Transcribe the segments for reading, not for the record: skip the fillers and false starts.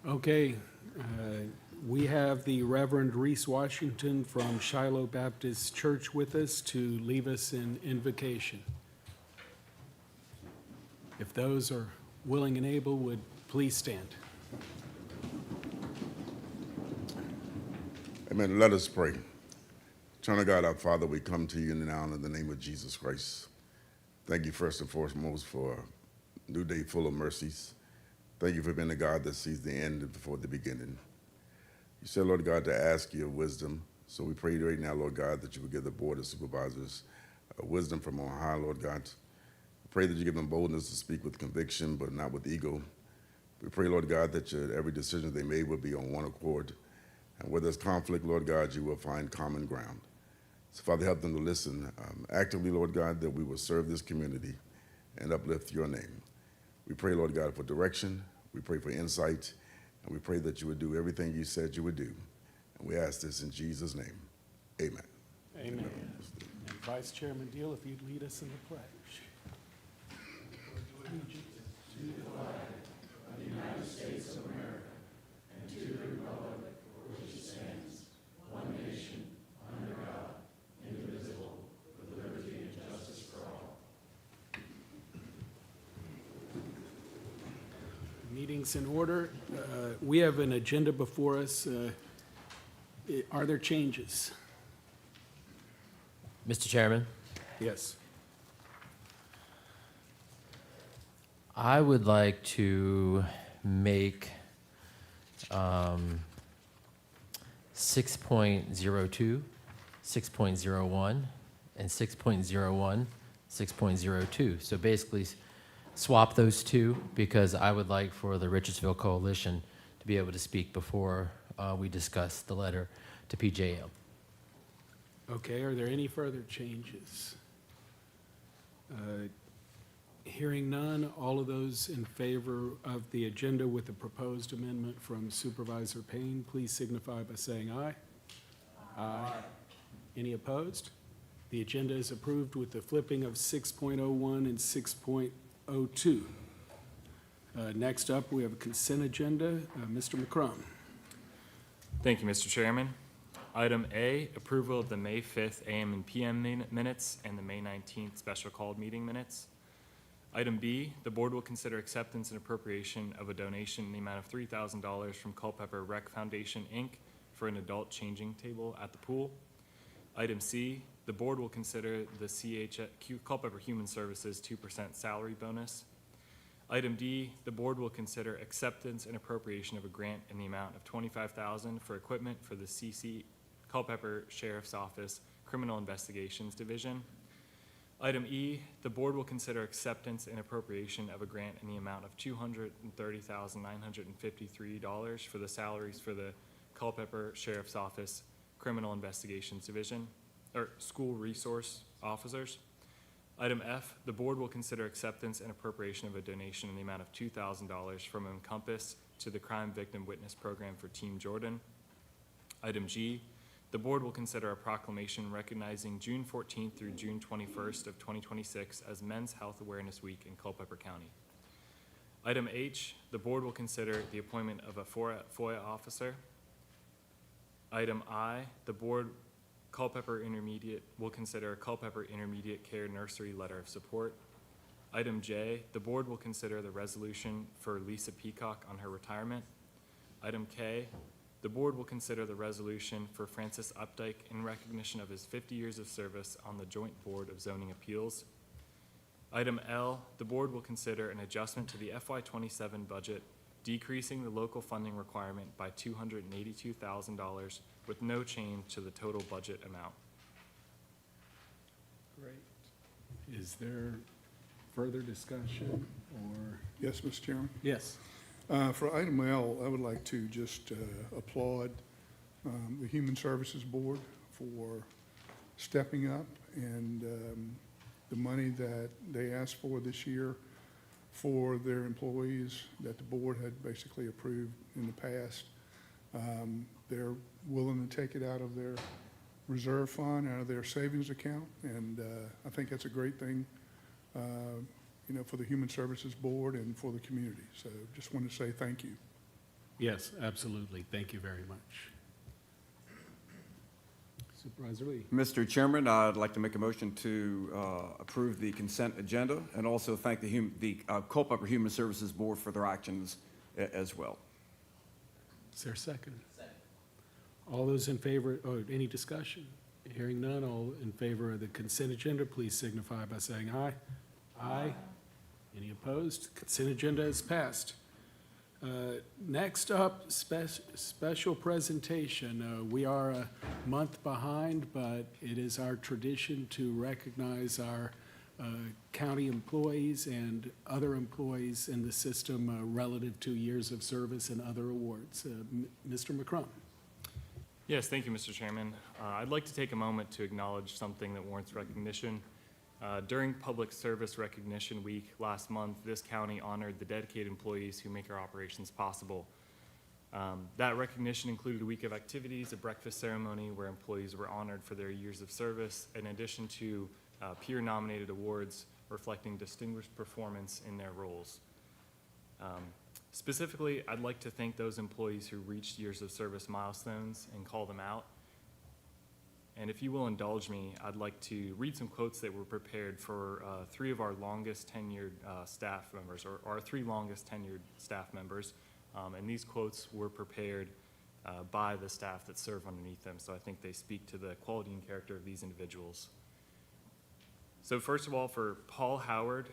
Okay, uh, we have the Reverend Reese Washington from Shiloh Baptist Church with us to lead us in invocation. If those are willing and able, would please stand. Amen. Let us pray. Eternal God, our Father, we come to you now in the name of Jesus Christ. Thank you first and foremost for a new day full of mercies. Thank you for being the God that sees the end before the beginning. You said, Lord God, to ask you wisdom. So we pray right now, Lord God, that you would give the board of supervisors wisdom from on high, Lord God. We pray that you give them boldness to speak with conviction, but not with ego. We pray, Lord God, that every decision they made will be on one accord. And where there's conflict, Lord God, you will find common ground. So, Father, help them to listen actively, Lord God, that we will serve this community and uplift your name. We pray, Lord God, for direction. We pray for insight. And we pray that you would do everything you said you would do. And we ask this in Jesus' name. Amen. Amen. And Vice Chairman Deal, if you'd lead us in the pledge. Meeting's in order. We have an agenda before us. Are there changes? Mr. Chairman, Yes. I would like to make 6.02, 6.01, and 6.01, 6.02. So basically swap those two because I would like for the Richardsville Coalition to be able to speak before we discuss the letter to PJM. Okay, are there any further changes? Hearing none, all of those in favor of the agenda with the proposed amendment from Supervisor Payne, please signify by saying aye. Aye. Any opposed? The agenda is approved with the flipping of 6.01 and 6.02. Next up, we have a consent agenda. Mr. McCrum. Thank you, Mr. Chairman. Item A, approval of the May 5th AM and PM minutes and the May 19th special called meeting minutes. Item B, the board will consider acceptance and appropriation of a donation in the amount of $3,000 from Culpeper Rec Foundation, Inc. for an adult changing table at the pool. Item C, the board will consider the Culpeper Human Services 2% salary bonus. Item D, the board will consider acceptance and appropriation of a grant in the amount of $25,000 for equipment for the Culpeper Sheriff's Office Criminal Investigations Division. Item E, the board will consider acceptance and appropriation of a grant in the amount of $230,953 for the salaries for the Culpeper Sheriff's Office Criminal Investigations Division, or School Resource Officers. Item F, the board will consider acceptance and appropriation of a donation in the amount of $2,000 from Encompass to the Crime Victim Witness Program for Team Jordan. Item G, the board will consider a proclamation recognizing June 14th through June 21st of 2026 as Men's Health Awareness Week in Culpeper County. Item H, the board will consider the appointment of a FOIA officer. Item I, the board Culpeper Intermediate will consider a Culpeper Intermediate Care Nursery Letter of Support. Item J, the board will consider the resolution for Lisa Peacock on her retirement. Item K, the board will consider the resolution for Francis Updike in recognition of his 50 years of service on the Joint Board of Zoning Appeals. Item L, the board will consider an adjustment to the FY27 budget, decreasing the local funding requirement by $282,000 with no change to the total budget amount. Great. Is there further discussion or? Yes, Mr. Chairman. Yes. For item L, I would like to just applaud the Human Services Board for stepping up and the money that they asked for this year for their employees that the board had basically approved in the past. They're willing to take it out of their reserve fund, out of their savings account, and I think that's a great thing for the Human Services Board and for the community. So just want to say thank you. Yes, absolutely. Thank you very much. Supervisor Lee. Mr. Chairman, I'd like to make a motion to approve the consent agenda and also thank the Culpeper Human Services Board for their actions as well. Is there a second? Second. All those in favor, any discussion? Hearing none, all in favor of the consent agenda, please signify by saying aye. Aye. Any opposed? Consent agenda is passed. Next up, special presentation. We are a month behind, but it is our tradition to recognize our county employees and other employees in the system relative to years of service and other awards. Mr. McCrum. Yes, thank you, Mr. Chairman. I'd like to take a moment to acknowledge something that warrants recognition. During Public Service Recognition Week last month, this county honored the dedicated employees who make our operations possible. That recognition included a week of activities, a breakfast ceremony where employees were honored for their years of service, in addition to peer-nominated awards reflecting distinguished performance in their roles. Specifically, I'd like to thank those employees who reached years of service milestones and call them out. And if you will indulge me, I'd like to read some quotes that were prepared for three of our longest tenured staff members, or our three longest tenured staff members. And these quotes were prepared by the staff that serve underneath them, so I think they speak to the quality and character of these individuals. So first of all, for Paul Howard,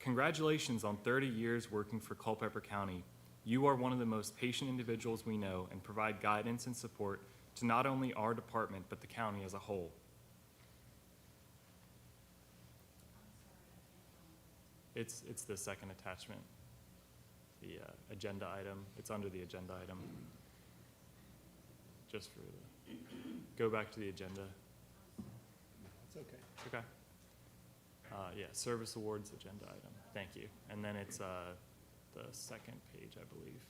congratulations on 30 years working for Culpeper County. You are one of the most patient individuals we know and provide guidance and support to not only our department, but the county as a whole. It's the second attachment, the agenda item. It's under the agenda item. Just for the, go back to the agenda. It's okay. Okay. Yeah, service awards agenda item. Thank you. And then it's the second page, I believe.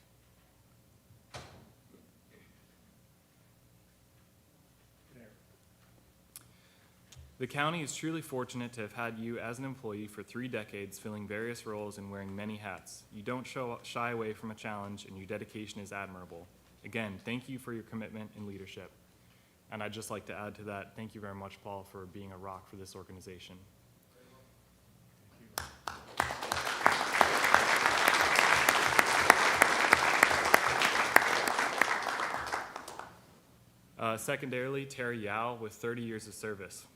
The county is truly fortunate to have had you as an employee for 3 decades, filling various roles and wearing many hats. You don't shy away from a challenge, and your dedication is admirable. Again, thank you for your commitment and leadership. And I'd just like to add to that, thank you very much, Paul, for being a rock for this organization. Secondarily, Terry Yao with 30 years of service.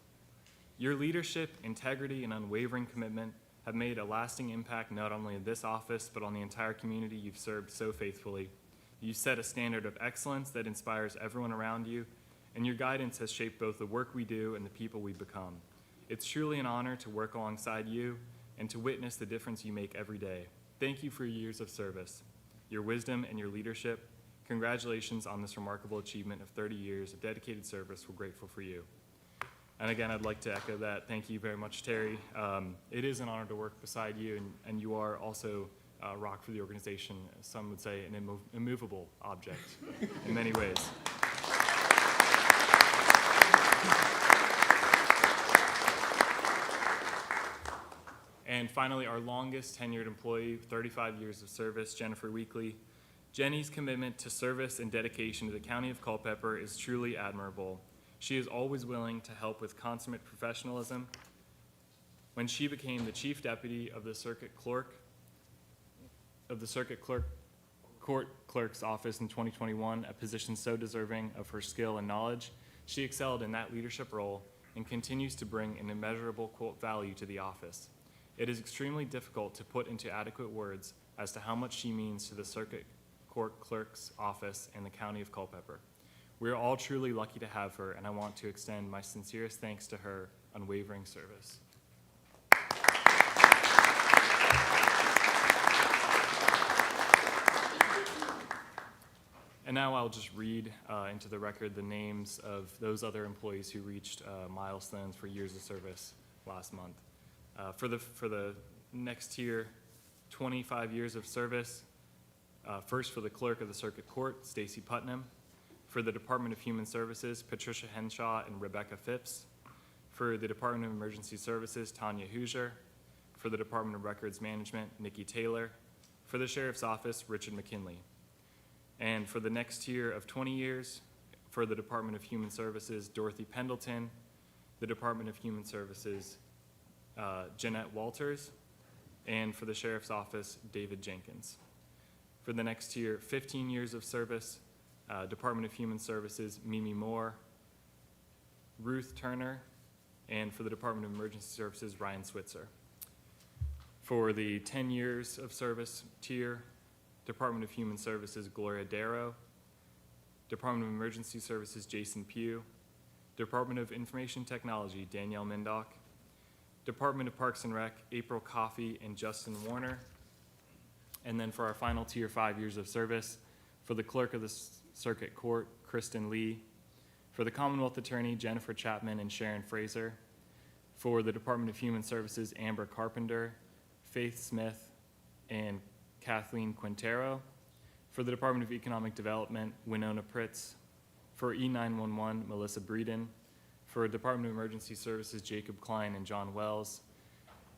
Your leadership, integrity, and unwavering commitment have made a lasting impact not only in this office, but on the entire community you've served so faithfully. You set a standard of excellence that inspires everyone around you, and your guidance has shaped both the work we do and the people we become. It's truly an honor to work alongside you and to witness the difference you make every day. Thank you for your years of service, your wisdom, and your leadership. Congratulations on this remarkable achievement of 30 years of dedicated service. We're grateful for you. And again, I'd like to echo that. Thank you very much, Terry. It is an honor to work beside you, and you are also a rock for the organization. Some would say an immovable object in many ways. And finally, our longest tenured employee, 35 years of service, Jennifer Weekly. Jenny's commitment to service and dedication to the County of Culpeper is truly admirable. She is always willing to help with consummate professionalism. When she became the chief deputy of the circuit court clerk's office in 2021, a position so deserving of her skill and knowledge, she excelled in that leadership role and continues to bring an immeasurable value to the office. It is extremely difficult to put into adequate words as to how much she means to the circuit court clerk's office in the County of Culpeper. We are all truly lucky to have her, and I want to extend my sincerest thanks to her unwavering service. And now I'll just read into the record the names of those other employees who reached milestones for years of service last month. For the next tier, 25 years of service. First for the clerk of the circuit court, Stacy Putnam. For the Department of Human Services, Patricia Henshaw and Rebecca Phipps. For the Department of Emergency Services, Tanya Hoosier. For the Department of Records Management, Nikki Taylor. For the Sheriff's Office, Richard McKinley. And for the next tier of 20 years, for the Department of Human Services, Dorothy Pendleton. The Department of Human Services, Jeanette Walters. And for the Sheriff's Office, David Jenkins. For the next tier, 15 years of service, Department of Human Services, Mimi Moore, Ruth Turner, and for the Department of Emergency Services, Ryan Switzer. For the 10 years of service tier, Department of Human Services, Gloria Darrow, Department of Emergency Services, Jason Pugh, Department of Information Technology, Danielle Mindock, Department of Parks and Rec, April Coffey and Justin Warner. And then for our final tier, 5 years of service, for the Clerk of the Circuit Court, Kristen Lee, for the Commonwealth Attorney, Jennifer Chapman and Sharon Fraser, for the Department of Human Services, Amber Carpenter, Faith Smith, and Kathleen Quintero, for the Department of Economic Development, Winona Pritz, for E911, Melissa Breeden, for Department of Emergency Services, Jacob Klein and John Wells,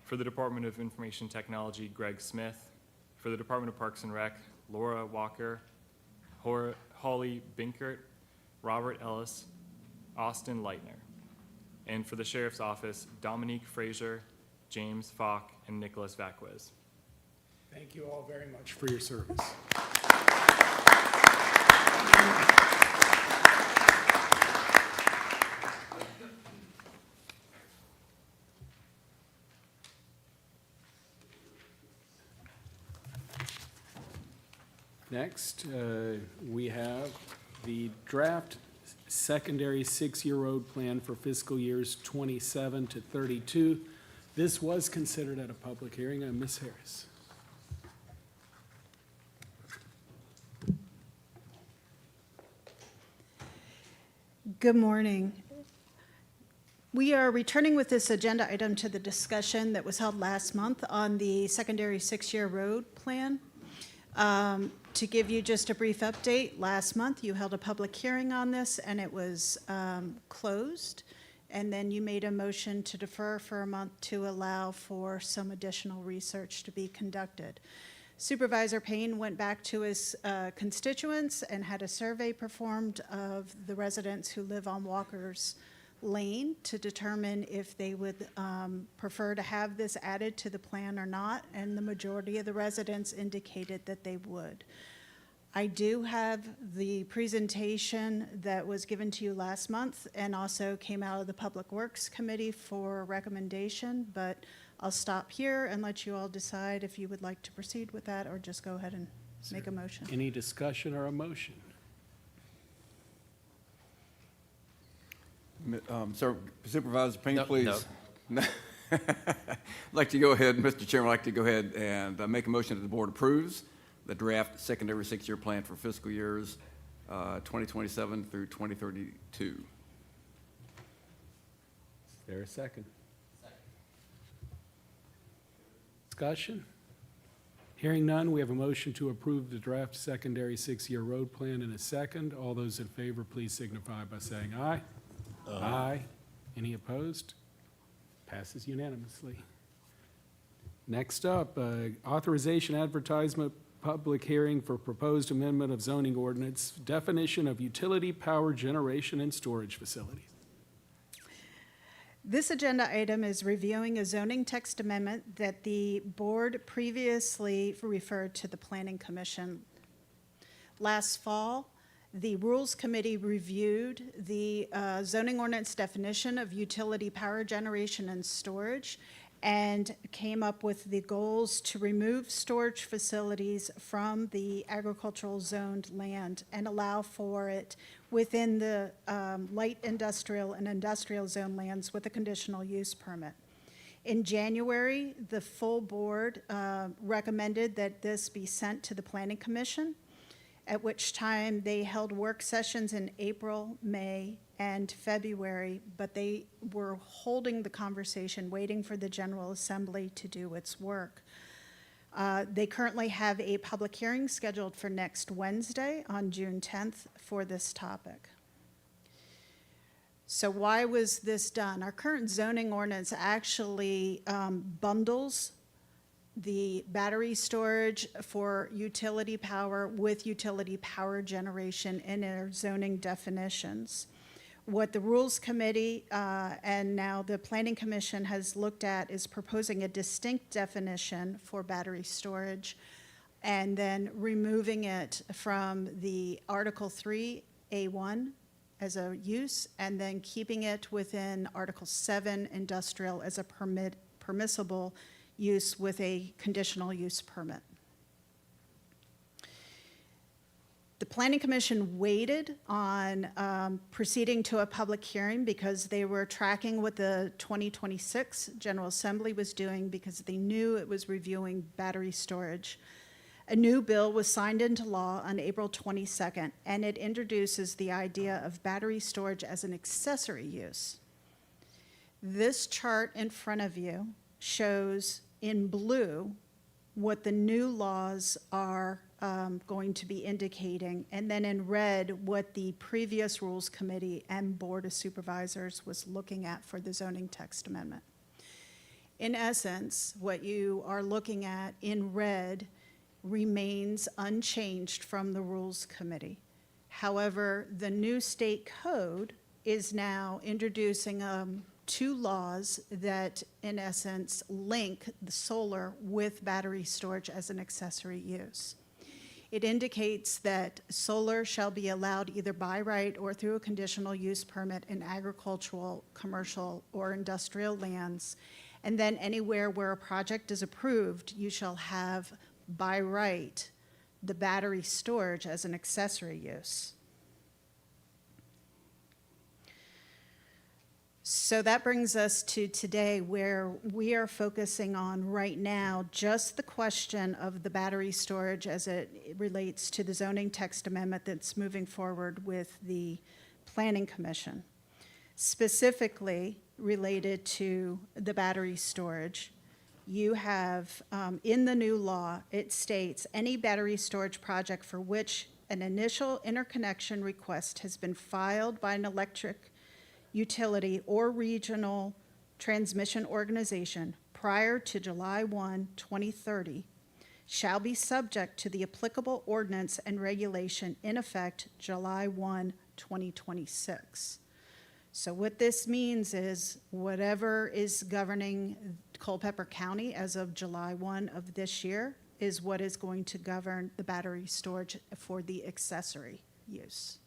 for the Department of Information Technology, Greg Smith, for the Department of Parks and Rec, Laura Walker, Holly Binkert, Robert Ellis, Austin Leitner, and for the Sheriff's Office, Dominique Frazier, James Falk, and Nicholas Vaquez. Thank you all very much for your service. Next, we have the draft secondary six-year road plan for fiscal years 27 to 32. This was considered at a public hearing. Ms. Harris. Good morning. We are returning with this agenda item to the discussion that was held last month on the secondary six-year road plan. To give you just a brief update, last month you held a public hearing on this and it was closed. And then you made a motion to defer for a month to allow for some additional research to be conducted. Supervisor Payne went back to his constituents and had a survey performed of the residents who live on Walker's Lane to determine if they would prefer to have this added to the plan or not, and the majority of the residents indicated that they would. I do have the presentation that was given to you last month and also came out of the Public Works Committee for recommendation, but I'll stop here and let you all decide if you would like to proceed with that or just go ahead and make a motion. Any discussion or a motion? Sir, Supervisor Payne, No, please. I'd like to go ahead, Mr. Chairman, I'd like to go ahead and make a motion that the board approves the draft secondary six-year plan for fiscal years 2027 through 2032. Is there a second? Discussion? Hearing none, we have a motion to approve the draft secondary six-year road plan in a second. All those in favor, please signify by saying aye. Aye. Any opposed? Passes unanimously. Next up, authorization advertisement public hearing for proposed amendment of zoning ordinance, definition of utility power generation and storage facilities. This agenda item is reviewing a zoning text amendment that the board previously referred to the Planning Commission. Last fall, the Rules Committee reviewed the zoning ordinance definition of utility power generation and storage and came up with the goals to remove storage facilities from the agricultural zoned land and allow for it within the light industrial and industrial zone lands with a conditional use permit. In January, the full board recommended that this be sent to the Planning Commission, at which time they held work sessions in April, May, and February, but they were holding the conversation, waiting for the General Assembly to do its work. They currently have a public hearing scheduled for next Wednesday on June 10th for this topic. So why was this done? Our current zoning ordinance actually bundles the battery storage for utility power with utility power generation in our zoning definitions. What the Rules Committee and now the Planning Commission has looked at is proposing a distinct definition for battery storage and then removing it from the Article 3A1 as a use, and then keeping it within Article 7 industrial as a permissible use with a conditional use permit. The Planning Commission waited on proceeding to a public hearing because they were tracking what the 2026 General Assembly was doing because they knew it was reviewing battery storage. A new bill was signed into law on April 22nd, and it introduces the idea of battery storage as an accessory use. This chart in front of you shows in blue what the new laws are going to be indicating, and then in red what the previous Rules Committee and Board of Supervisors was looking at for the zoning text amendment. In essence, what you are looking at in red remains unchanged from the Rules Committee. However, the new state code is now introducing two laws that, in essence, link the solar with battery storage as an accessory use. It indicates that solar shall be allowed either by right or through a conditional use permit in agricultural, commercial, or industrial lands. And then anywhere where a project is approved, you shall have by right the battery storage as an accessory use. So that brings us to today, where we are focusing on right now just the question of the battery storage as it relates to the zoning text amendment that's moving forward with the Planning Commission. Specifically related to the battery storage, you have, in the new law, it states, any battery storage project for which an initial interconnection request has been filed by an electric utility or regional transmission organization prior to July 1, 2030, shall be subject to the applicable ordinance and regulation in effect July 1, 2026. So what this means is whatever is governing Culpeper County as of July 1 of this year is what is going to govern the battery storage for the accessory use.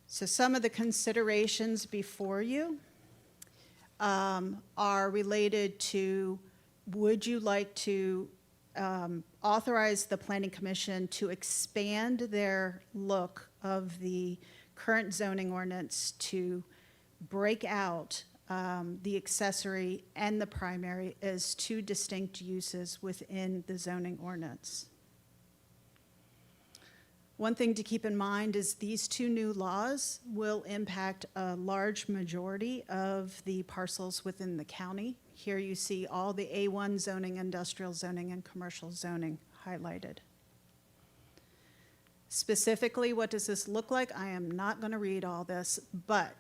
So some of the considerations before you are related to, would you like to authorize the Planning Commission to expand their look of the current zoning ordinance to break out the accessory and the primary as two distinct uses within the zoning ordinance? One thing to keep in mind is these two new laws will impact a large majority of the parcels within the county. Here you see all the A1 zoning, industrial zoning, and commercial zoning highlighted. Specifically, what does this look like? I am not going to read all this, but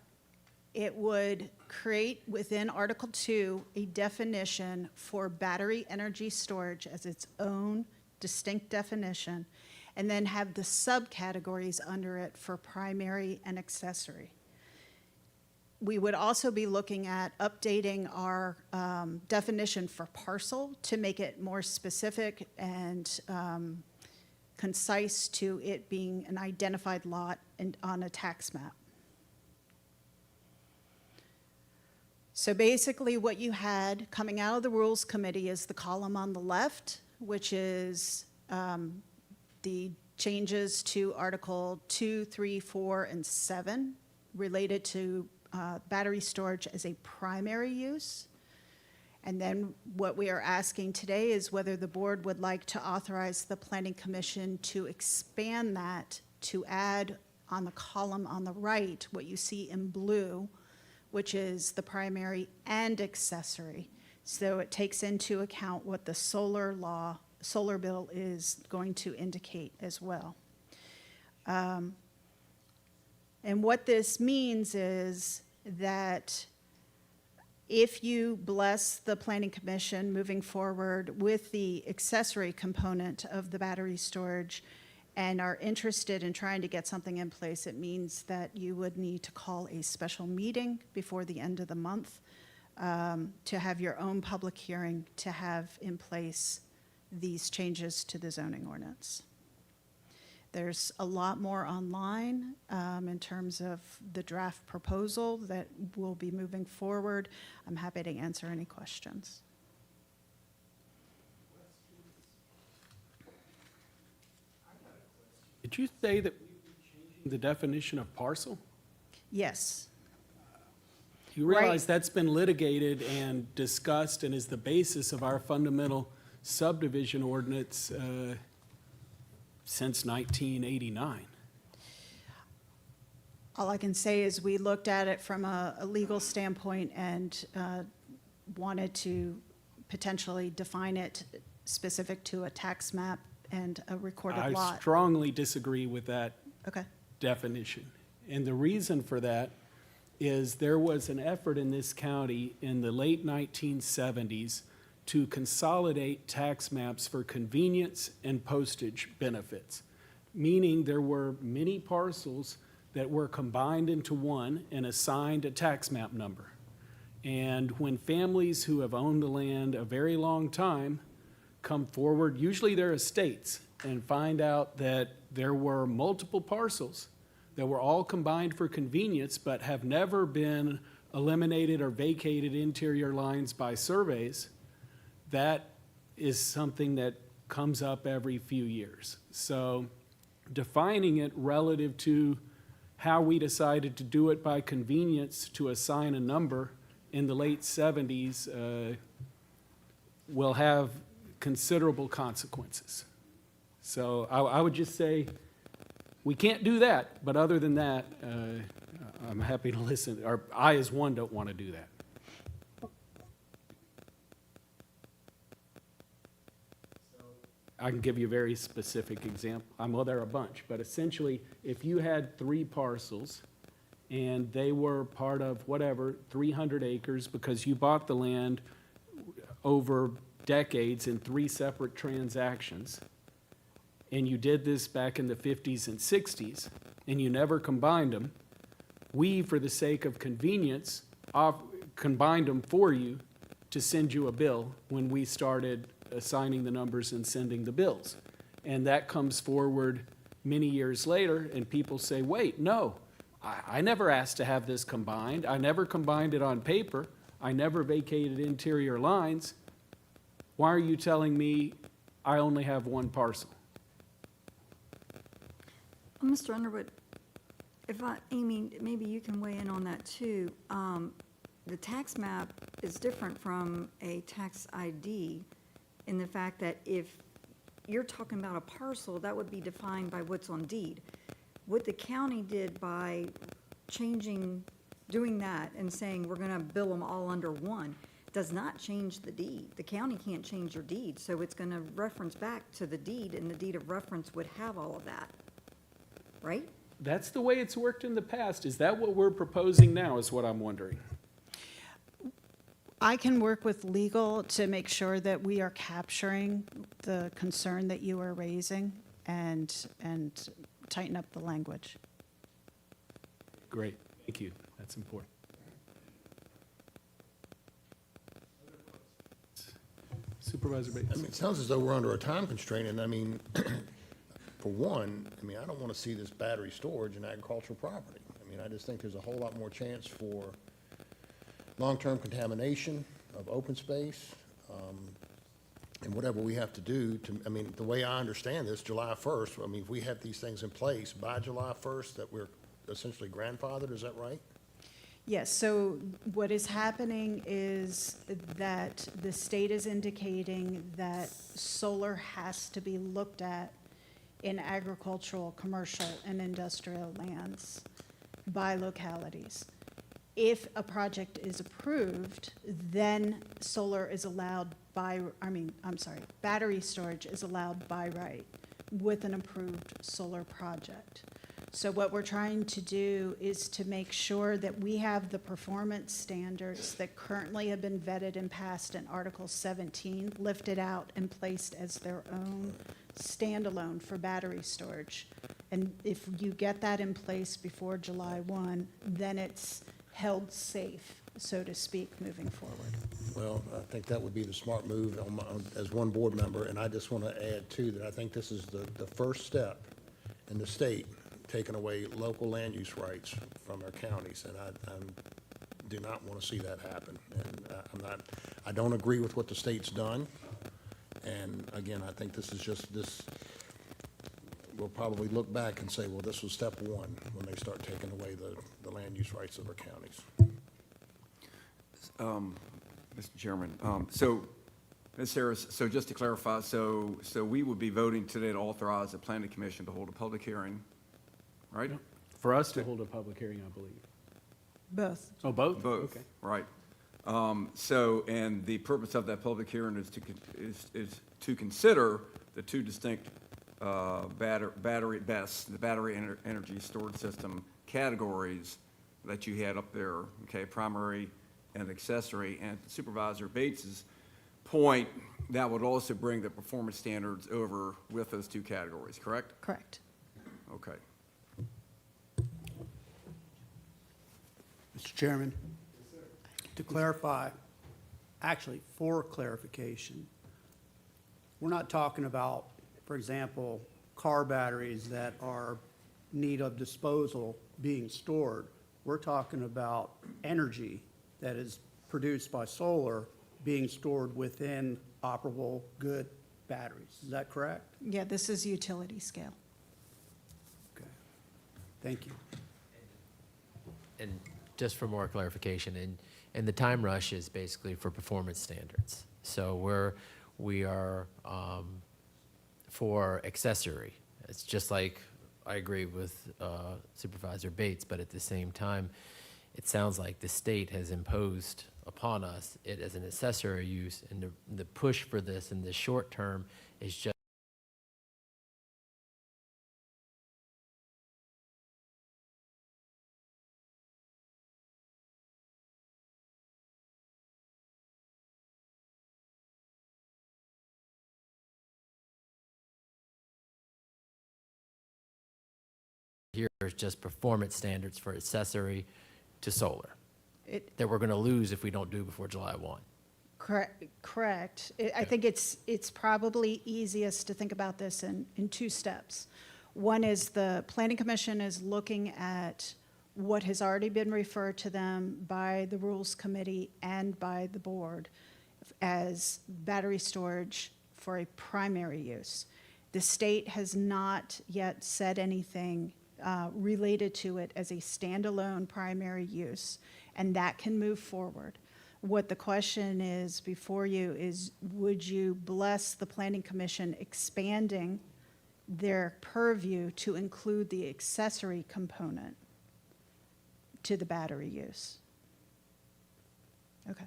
it would create within Article 2 a definition for battery energy storage as its own distinct definition, and then have the subcategories under it for primary and accessory. We would also be looking at updating our definition for parcel to make it more specific and concise to it being an identified lot and on a tax map. So basically what you had coming out of the Rules Committee is the column on the left, which is the changes to Article 2, 3, 4, and 7 related to battery storage as a primary use. And then what we are asking today is whether the board would like to authorize the Planning Commission to expand that to add on the column on the right what you see in blue, which is the primary and accessory. So it takes into account what the solar bill is going to indicate as well. And what this means is that If you bless the planning commission moving forward with the accessory component of the battery storage and are interested in trying to get something in place, it means that you would need to call a special meeting before the end of the month to have your own public hearing to have in place these changes to the zoning ordinance. There's a lot more online in terms of the draft proposal that will be moving forward. I'm happy to answer any questions. Did you say that we were changing the definition of parcel? Yes, You Right. realize that's been litigated and discussed and is the basis of our fundamental subdivision ordinance since 1989. all I can say is we looked at it from a legal standpoint and wanted to potentially define it specific to a tax map and a recorded I lot. strongly disagree with that Okay, definition. And the reason for that is there was an effort in this county in the late 1970s to consolidate tax maps for convenience and postage benefits, meaning there were many parcels that were combined into one and assigned a tax map number. And when families who have owned the land a very long time come forward, usually their estates, and find out that there were multiple parcels that were all combined for convenience but have never been eliminated or vacated interior lines by surveys, that is something that comes up every few years. So defining it relative to how we decided to do it by convenience to assign a number in the late 70s will have considerable consequences. So I would just say, we can't do that, but other than that, I'm happy to listen, or I as one don't want to do that. I can give you a very specific example. Well, there are a bunch, but essentially, if you had 3 parcels and they were part of whatever, 300 acres, because you bought the land over decades in 3 separate transactions, and you did this back in the 50s and 60s, and you never combined them, we, for the sake of convenience, combined them for you to send you a bill when we started assigning the numbers and sending the bills. And that comes forward many years later, and people say, wait, no, I never asked to have this combined. I never combined it on paper. I never vacated interior lines. Why are you telling me I only have 1 parcel? Mr. Underwood, Amy, maybe you can weigh in on that too. The tax map is different from a tax ID in the fact that if you're talking about a parcel, that would be defined by what's on deed. What the county did by doing that and saying we're gonna bill them all under one, does not change the deed. The county can't change your deed, so it's gonna reference back to the deed, and the deed of reference would have all of that, right? That's the way it's worked in the past. Is that what we're proposing now, is what I'm wondering? I can work with legal to make sure that we are capturing the concern that you are raising and tighten up the language. Great, thank you. That's important. Supervisor Bates. I mean, it sounds as though we're under a time constraint, and I mean, for one, I mean, I don't want to see this battery storage in agricultural property. I mean, I just think there's a whole lot more chance for long-term contamination of open space, and whatever we have to do to, I mean, the way I understand this, July 1st, I mean, if we have these things in place by July 1st, that we're essentially grandfathered, is that right? Yes, so what is happening is that the state is indicating that solar has to be looked at in agricultural, commercial, and industrial lands by localities. If a project is approved, then solar is allowed battery storage is allowed by right with an approved solar project. So what we're trying to do is to make sure that we have the performance standards that currently have been vetted and passed in Article 17 lifted out and placed as their own standalone for battery storage. And if you get that in place before July 1, then it's held safe, so to speak, moving forward. Well, I think that would be the smart move as one board member, and I just want to add too, that I think this is the first step in the state taking away local land use rights from our counties, and I do not want to see that happen. And I don't agree with what the state's done, and again, I think this is just, we'll probably look back and say, well, this was step one when they start taking away the land use rights of our counties. Mr. Chairman, so, Ms. Harris, so just to clarify, so we would be voting today to authorize the planning commission to hold a public hearing, right? For us to hold a public hearing, I believe. Both. Oh, both? Both, Okay. right. So, and the purpose of that public hearing is to consider the two distinct battery BESS, the battery energy storage system categories that you had up there, okay, primary and accessory. And Supervisor Bates's point, that would also bring the performance standards over with those two categories, correct? Correct. Okay. Mr. Chairman? To clarify, actually, for clarification, we're not talking about, for example, car batteries that are need of disposal being stored. We're talking about energy that is produced by solar being stored within operable, good batteries. Is that correct? Yeah, this is utility scale. Okay. Thank you. And just for more clarification, and the time rush is basically for performance standards. So we are for accessory. It's just like, I agree with Supervisor Bates, but at the same time, it sounds like the state has imposed upon us it as an accessory use, and the push for this in the short term is just here is just performance standards for accessory to solar that we're going to lose if we don't do before July 1. Correct. I think it's probably easiest to think about this in two steps. One is the Planning Commission is looking at what has already been referred to them by the Rules Committee and by the board as battery storage for a primary use. The state has not yet said anything related to it as a standalone primary use, and that can move forward. What the question is before you is, would you bless the Planning Commission expanding their purview to include the accessory component to the battery use? Okay.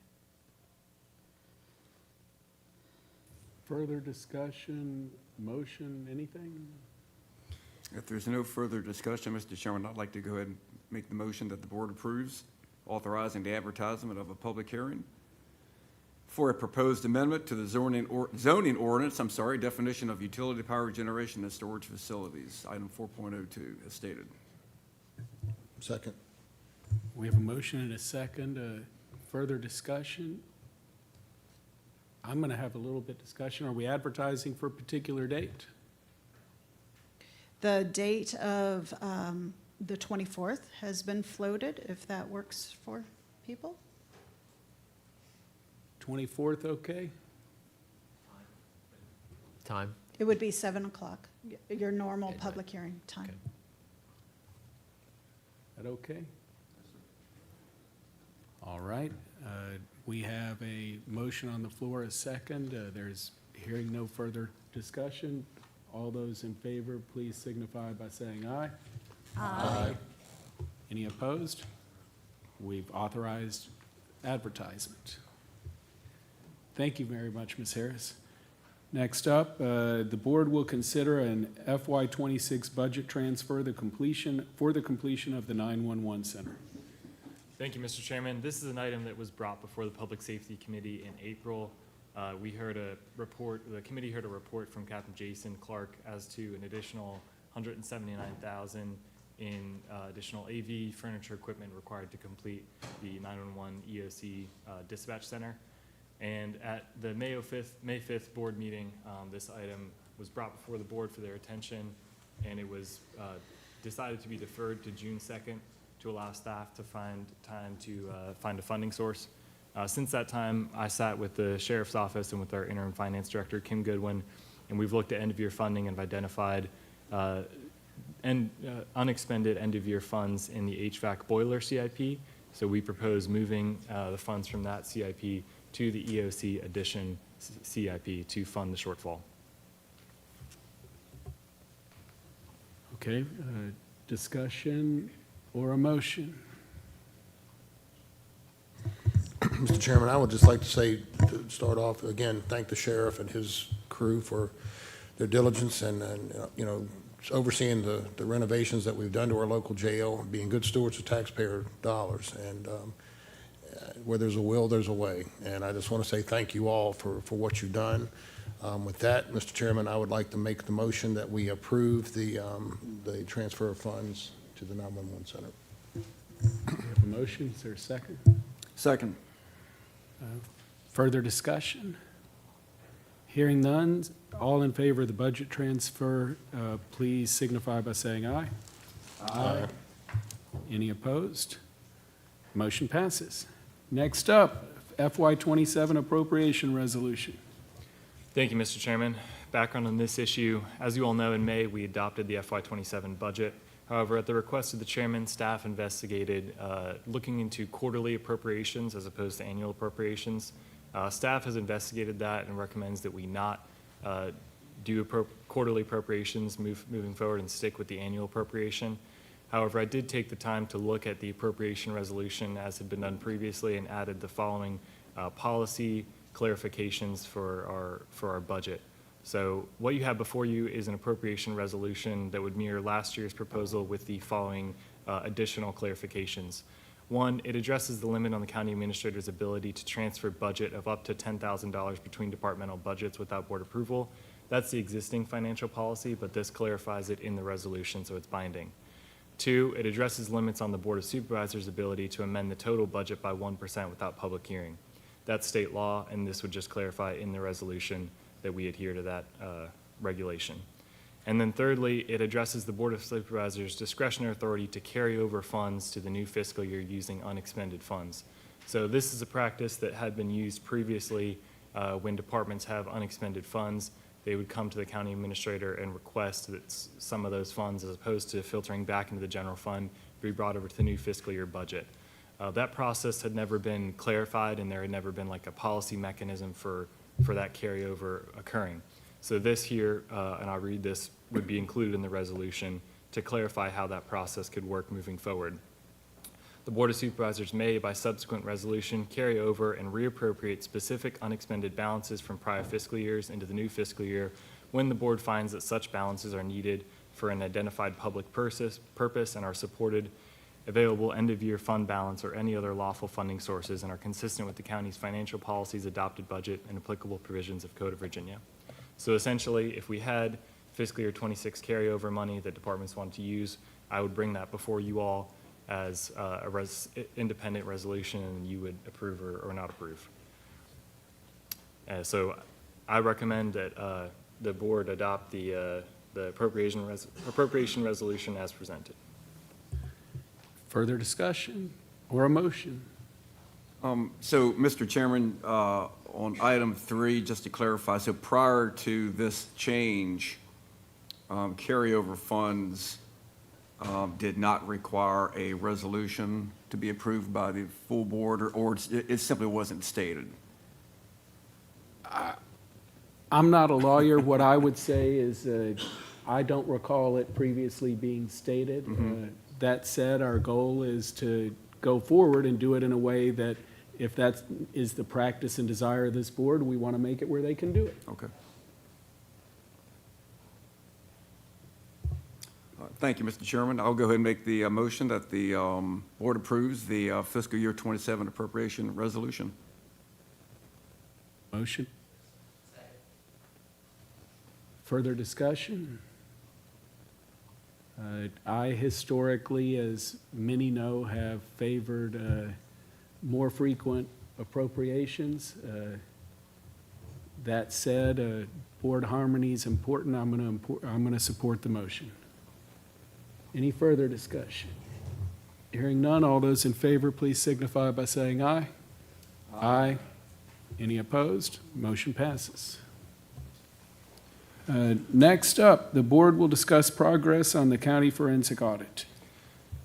Further discussion, motion, anything? If there's no further discussion, Mr. Chairman, I'd like to go ahead and make the motion that the board approves authorizing the advertisement of a public hearing for a proposed amendment to the zoning ordinance, definition of utility power generation and storage facilities, item 4.02, as stated. Second. We have a motion and a second. Further discussion? I'm going to have a little bit discussion. Are we advertising for a particular date? The date of the 24th has been floated, if that works for people. 24th, okay? Time? It would be 7 o'clock, your normal Okay, public hearing time. Okay. That okay? All right. We have a motion on the floor, a second. There's hearing no further discussion. All those in favor, please signify by saying aye. Aye. Any opposed? We've authorized advertisement. Thank you very much, Ms. Harris. Next up, the board will consider an FY '26 budget transfer, for the completion of the 911 center. Thank you, Mr. Chairman. This is an item that was brought before the Public Safety Committee in April. We heard a report, the committee heard a report from Captain Jason Clark as to an additional $179,000 in additional AV furniture equipment required to complete the 911 EOC dispatch center. And at the May 5th board meeting, this item was brought before the board for their attention, and it was decided to be deferred to June 2nd to allow staff to find time to find a funding source. Since that time, I sat with the Sheriff's Office and with our interim finance director, Kim Goodwin, and we've looked at end-of-year funding and have identified unexpended end-of-year funds in the HVAC boiler CIP. So we propose moving the funds from that CIP to the EOC addition CIP to fund the shortfall. Okay, discussion or a motion? Mr. Chairman, I would just like to say, to start off, again, thank the sheriff and his crew for their diligence and you know, overseeing the renovations that we've done to our local jail, being good stewards of taxpayer dollars. And where there's a will, there's a way. And I just want to say thank you all for what you've done. With that, Mr. Chairman, I would like to make the motion that we approve the transfer of funds to the 911 center. We have a motion, is there a second? Second. Further discussion? Hearing none, all in favor of the budget transfer, please signify by saying aye. Aye. Any opposed? Motion passes. Next up, FY '27 appropriation resolution. Thank you, Mr. Chairman. Background on this issue, as you all know, in May, we adopted the FY '27 budget. However, at the request of the chairman, staff investigated looking into quarterly appropriations as opposed to annual appropriations. Staff has investigated that and recommends that we not do quarterly appropriations moving forward and stick with the annual appropriation. However, I did take the time to look at the appropriation resolution as had been done previously and added the following policy clarifications for our budget. So what you have before you is an appropriation resolution that would mirror last year's proposal with the following additional clarifications. One, it addresses the limit on the county administrator's ability to transfer budget of up to $10,000 between departmental budgets without board approval. That's the existing financial policy, but this clarifies it in the resolution, so it's binding. Two, it addresses limits on the Board of Supervisors' ability to amend the total budget by 1% without public hearing. That's state law, and this would just clarify in the resolution that we adhere to that regulation. And then thirdly, it addresses the Board of Supervisors' discretionary authority to carry over funds to the new fiscal year using unexpended funds. So this is a practice that had been used previously when departments have unexpended funds. They would come to the county administrator and request that some of those funds, as opposed to filtering back into the general fund, be brought over to the new fiscal year budget. That process had never been clarified, and there had never been like a policy mechanism for that carryover occurring. So this here, and I'll read this, would be included in the resolution to clarify how that process could work moving forward. The Board of Supervisors may, by subsequent resolution, carry over and reappropriate specific unexpended balances from prior fiscal years into the new fiscal year when the board finds that such balances are needed for an identified public purpose and are supported available end-of-year fund balance or any other lawful funding sources and are consistent with the county's financial policies, adopted budget, and applicable provisions of Code of Virginia. So essentially, if we had fiscal year '26 carryover money that departments wanted to use, I would bring that before you all as independent resolution, and you would approve or not approve. So I recommend that the board adopt the appropriation resolution as presented. Further discussion or a motion? So, Mr. Chairman, on item 3, just to clarify, so prior to this change, carryover funds did not require a resolution to be approved by the full board, or it simply wasn't stated? I'm not a lawyer. What I would say is I don't recall it previously being stated. That said, our goal is to go forward and do it in a way that if that is the practice and desire of this board, we want to make it where they can do it. Okay. Thank you, Mr. Chairman. I'll go ahead and make the motion that the board approves the fiscal year 27 appropriation resolution. Motion? Further discussion? I historically, as many know, have favored more frequent appropriations. That said, board harmony is important. I'm going to support the motion. Any further discussion? Hearing none, all those in favor, please signify by saying aye. Aye. Any opposed? Motion passes. Next up, the board will discuss progress on the county forensic audit.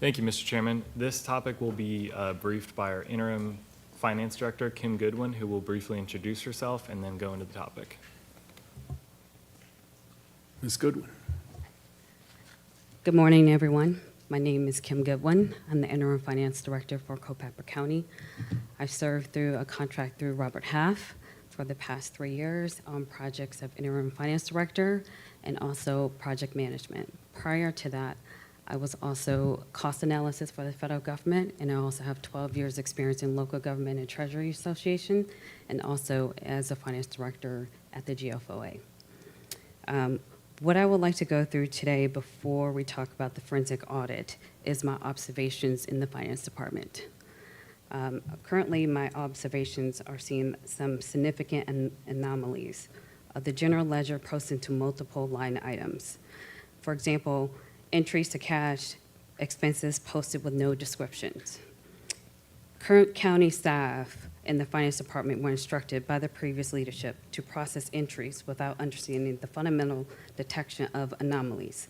Thank you, Mr. Chairman. This topic will be briefed by our interim finance director, Kim Goodwin, who will briefly introduce herself and then go into the topic. Ms. Goodwin. Good morning, everyone. My name is Kim Goodwin. I'm the interim finance director for Culpeper County. I served through a contract through Robert Half for the past 3 years on projects of interim finance director and also project management. Prior to that, I was also cost analysis for the federal government, and I also have 12 years experience in local government and treasury association, and also as a finance director at the GFOA. What I would like to go through today before we talk about the forensic audit is my observations in the finance department. Currently, my observations are seeing some significant anomalies. The general ledger posted to multiple line items. For example, entries to cash expenses posted with no descriptions. Current county staff in the finance department were instructed by the previous leadership to process entries without understanding the fundamental detection of anomalies.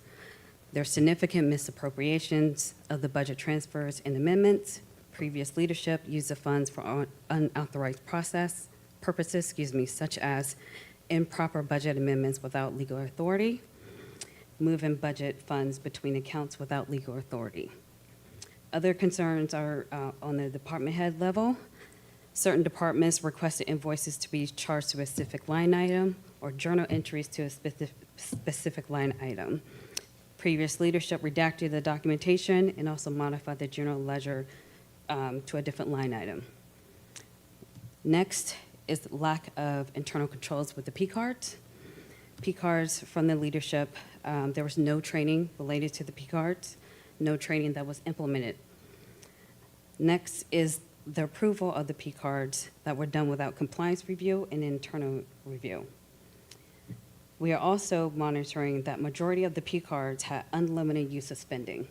There are significant misappropriations of the budget transfers and amendments. Previous leadership used the funds for unauthorized purposes, such as improper budget amendments without legal authority, moving budget funds between accounts without legal authority. Other concerns are on the department head level. Certain departments requested invoices to be charged to a specific line item or journal entries to a specific line item. Previous leadership redacted the documentation and also modified the general ledger to a different line item. Next is lack of internal controls with the P cards. P cards from the leadership, there was no training related to the P cards, no training that was implemented. Next is the approval of the P cards that were done without compliance review and internal review. We are also monitoring that majority of the P cards had unlimited use of spending.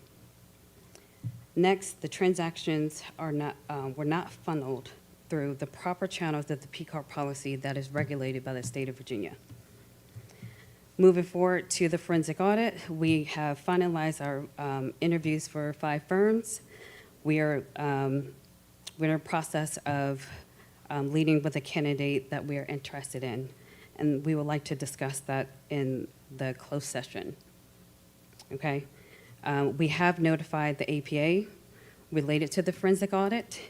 Next, the transactions were not funneled through the proper channels of the P card policy that is regulated by the state of Virginia. Moving forward to the forensic audit, we have finalized our interviews for 5 firms. We're in a process of leading with a candidate that we are interested in, and we would like to discuss that in the closed session. Okay? We have notified the APA related to the forensic audit,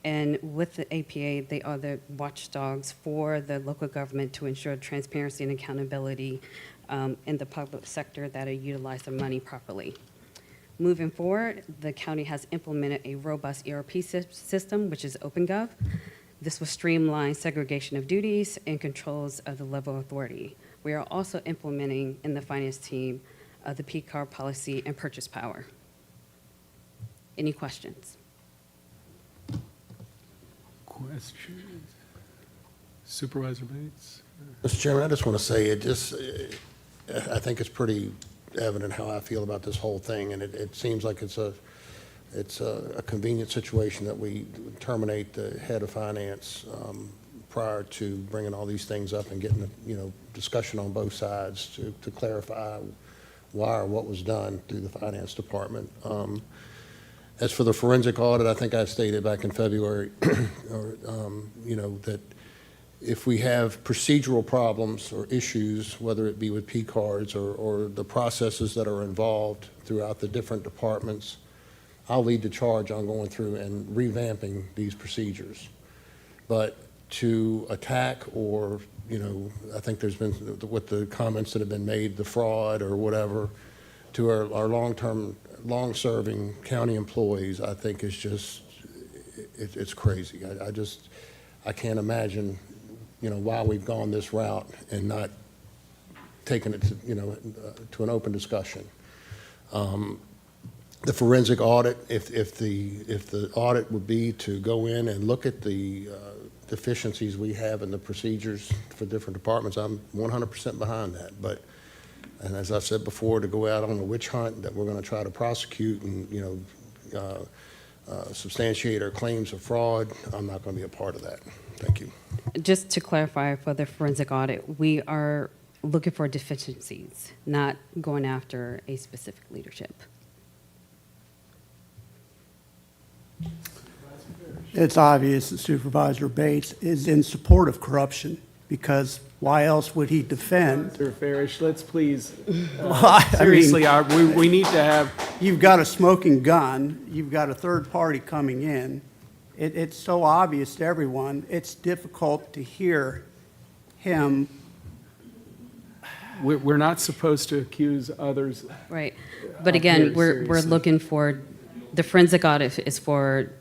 and with the APA, they are the watchdogs for the local government to ensure transparency and accountability in the public sector that utilize their money properly. Moving forward, the county has implemented a robust ERP system, which is OpenGov. This will streamline segregation of duties and controls of the level of authority. We are also implementing in the finance team the P card policy and purchase power. Any questions? Questions? Supervisor Bates? Mr. Chairman, I just want to say, I think it's pretty evident how I feel about this whole thing, and it seems like it's a convenient situation that we terminate the head of finance prior to bringing all these things up and getting discussion on both sides to clarify why or what was done through the finance department. As for the forensic audit, I think I stated back in February, that if we have procedural problems or issues, whether it be with P cards or the processes that are involved throughout the different departments, I'll lead the charge on going through and revamping these procedures. But to attack or, I think there's been, with the comments that have been made, the fraud or whatever, to our long-serving county employees, I think is just, it's crazy. I can't imagine, why we've gone this route and not taken it to, to an open discussion. The forensic audit, if the audit would be to go in and look at the deficiencies we have in the procedures for different departments, I'm 100% behind that. But, and as I've said before, to go out on a witch hunt that we're going to try to prosecute and, substantiate our claims of fraud, I'm not going to be a part of that. Thank you. Just to clarify for the forensic audit, we are looking for deficiencies, not going after a specific leadership. It's obvious that Supervisor Bates is in support of corruption, because why else would he defend? Mr. Farish, let's please, I mean, seriously, we need to have, you've got a smoking gun, you've got a third party coming in. It's so obvious to everyone, it's difficult to hear him. we're not supposed to accuse others. Right. But Very again, we're seriously. looking for, the forensic audit is for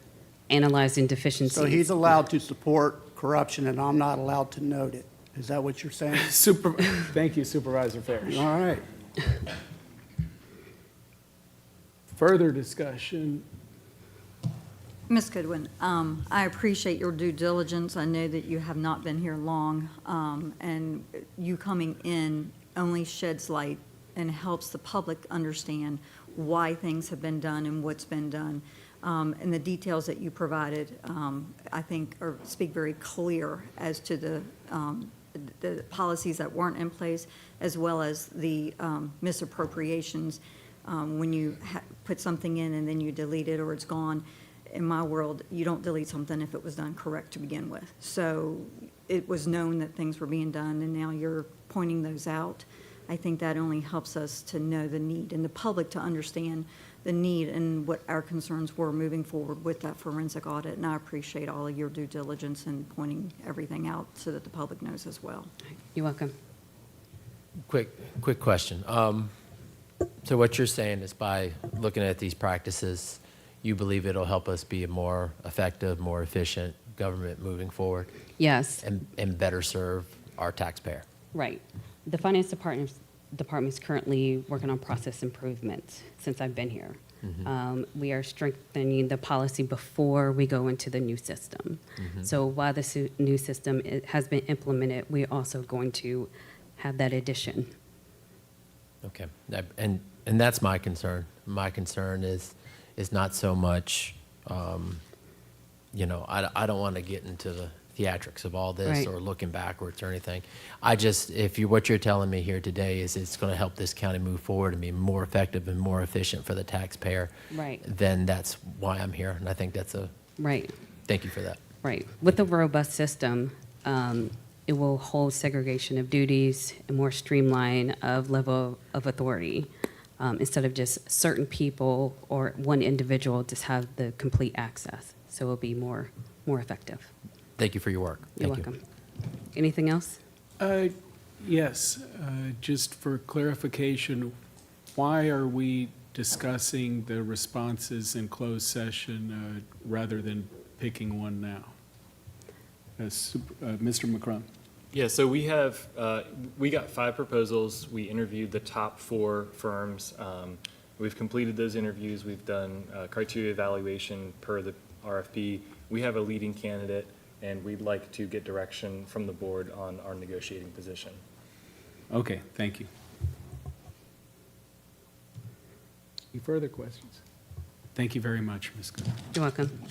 analyzing deficiencies. So he's allowed to support corruption, and I'm not allowed to note it. Is that what you're saying? Thank you, Supervisor Farish. All right. Further discussion, Ms. Goodwin, I appreciate your due diligence. I know that you have not been here long, and you coming in only sheds light and helps the public understand why things have been done and what's been done. And the details that you provided, I think, speak very clear as to the policies that weren't in place, as well as the misappropriations. When you put something in and then you delete it or it's gone, in my world, you don't delete something if it was done correct to begin with. So it was known that things were being done, and now you're pointing those out. I think that only helps us to know the need and the public to understand the need and what our concerns were moving forward with that forensic audit. And I appreciate all of your due diligence in pointing everything out so that the public knows as well. You're welcome. Quick question. So what you're saying is by looking at these practices, you believe it'll help us be a more effective, more efficient government moving forward Yes, and better serve our taxpayer? right. The finance department's currently working on process improvements since I've been here. We are strengthening the policy before we go into the new system. So while the new system has been implemented, we're also going to have that addition. Okay, and that's my concern. My concern is not so much, I don't want to get into the theatrics of all this Right. or looking backwards or anything. What you're telling me here today is it's going to help this county move forward and be more effective and more efficient for the taxpayer. Right. Then that's why I'm here, and I think Right. thank you for that. Right. With a robust system, it will hold segregation of duties and more streamline of level of authority, instead of just certain people or one individual just have the complete access. So it'll be more effective. Thank you for your work. You're Thank you. welcome. Anything else? yes, just for clarification, why are we discussing the responses in closed session rather than picking one now? Mr. McCrum? Yeah, so we got 5 proposals. We interviewed the top 4 firms. We've completed those interviews. We've done criteria evaluation per the RFP. We have a leading candidate, and we'd like to get direction from the board on our negotiating position. Okay, thank you. Any further questions? Thank you very much, Ms. Goodwin. You're welcome.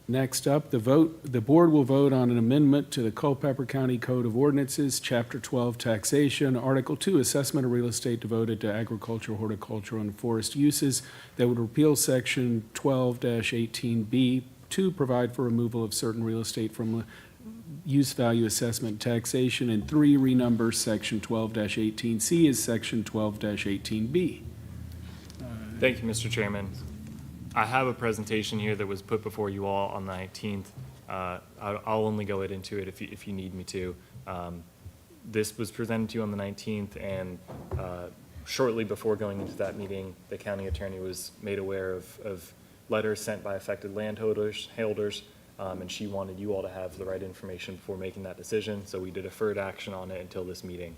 Next up, the board will vote on an amendment to the Culpeper County Code of Ordinances, Chapter 12, Taxation, Article 2, Assessment of Real Estate Devoted to Agriculture, Horticultural, and Forest Uses that would repeal Section 12-18B to provide for removal of certain real estate from use value assessment taxation, and 3, renumber Section 12-18C as Section 12-18B. Thank you, Mr. Chairman. I have a presentation here that was put before you all on the 19th. I'll only go into it if you need me to. This was presented to you on the 19th, and shortly before going into that meeting, the county attorney was made aware of letters sent by affected landholders, and she wanted you all to have the right information before making that decision, so we did deferred action on it until this meeting.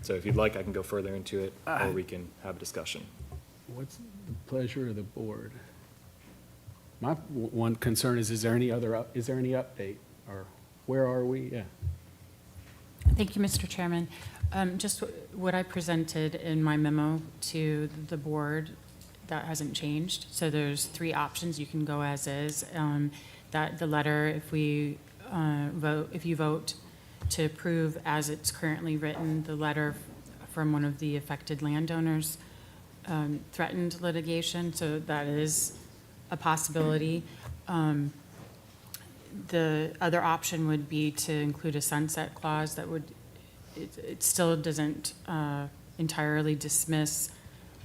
So if you'd like, I can go further into it, or we can have a discussion. What's the pleasure of the board? My one concern is there any update, or where are we? Yeah. Thank you, Mr. Chairman. Just what I presented in my memo to the board, that hasn't changed. So there's 3 options. You can go as is. That the letter, if you vote to approve as it's currently written, the letter from one of the affected landowners threatened litigation, so that is a possibility. The other option would be to include a sunset clause that would, it still doesn't entirely dismiss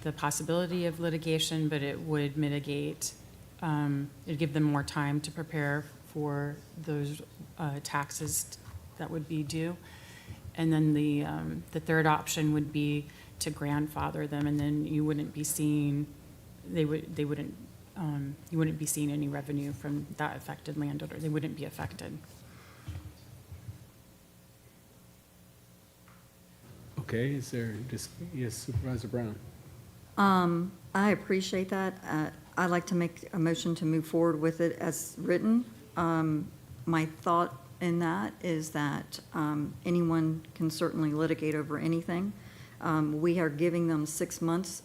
the possibility of litigation, but it would mitigate, it'd give them more time to prepare for those taxes that would be due. And then the third option would be to grandfather them, and then you wouldn't be seeing, you wouldn't be seeing any revenue from that affected landowner. They wouldn't be affected. Okay, is there just, yes, Supervisor Brown? I appreciate that. I'd like to make a motion to move forward with it as written. My thought in that is that anyone can certainly litigate over anything. We are giving them 6 months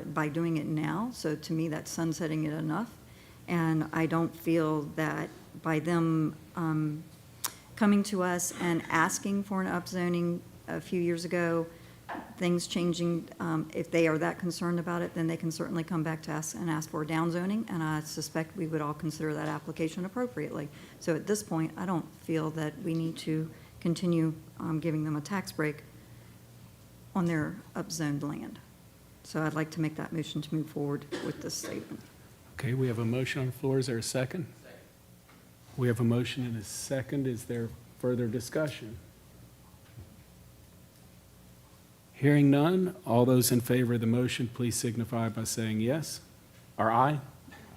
by doing it now, so to me, that's sunsetting it enough. And I don't feel that by them coming to us and asking for an upzoning a few years ago, things changing, if they are that concerned about it, then they can certainly come back to us and ask for a downzoning, and I suspect we would all consider that application appropriately. So at this point, I don't feel that we need to continue giving them a tax break on their upzoned land. So I'd like to make that motion to move forward with this statement. Okay, we have a motion on the floor. Is there a second? We have a motion and a second. Is there further discussion? Hearing none, all those in favor of the motion, please signify by saying yes, or aye.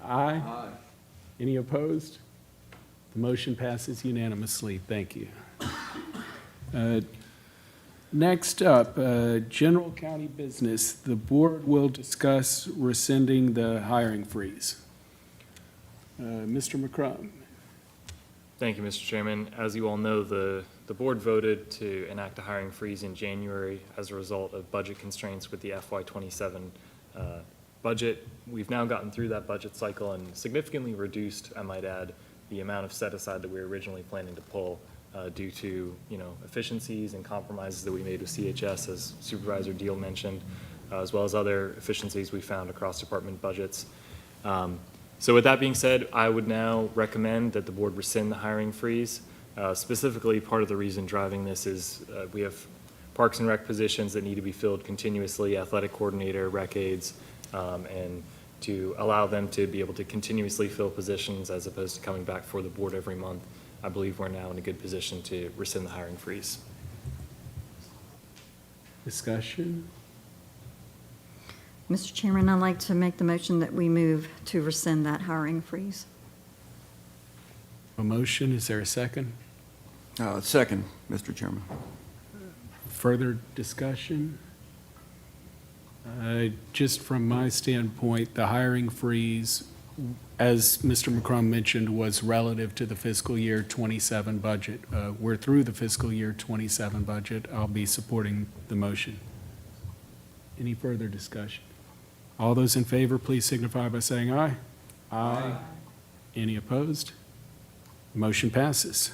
Aye. Any opposed? The motion passes unanimously. Thank you. Next up, general county business. The board will discuss rescinding the hiring freeze. Mr. McCrum. Thank you, Mr. Chairman. As you all know, the board voted to enact a hiring freeze in January as a result of budget constraints with the FY27 budget. We've now gotten through that budget cycle and significantly reduced, I might add, the amount of set aside that we were originally planning to pull due to, efficiencies and compromises that we made with CHS, as Supervisor Deal mentioned, as well as other efficiencies we found across department budgets. So with that being said, I would now recommend that the board rescind the hiring freeze. Specifically, part of the reason driving this is we have Parks and Rec positions that need to be filled continuously, athletic coordinator, rec aides, and to allow them to be able to continuously fill positions as opposed to coming back for the board every month. I believe we're now in a good position to rescind the hiring freeze. Discussion? Mr. Chairman, I'd like to make the motion that we move to rescind that hiring freeze. A motion, is there a second? Second, Mr. Chairman. Further discussion? Just from my standpoint, the hiring freeze, as Mr. McCrum mentioned, was relative to the fiscal year 27 budget. We're through the fiscal year 27 budget. I'll be supporting the motion. Any further discussion? All those in favor, please signify by saying aye. Aye. Any opposed? Motion passes.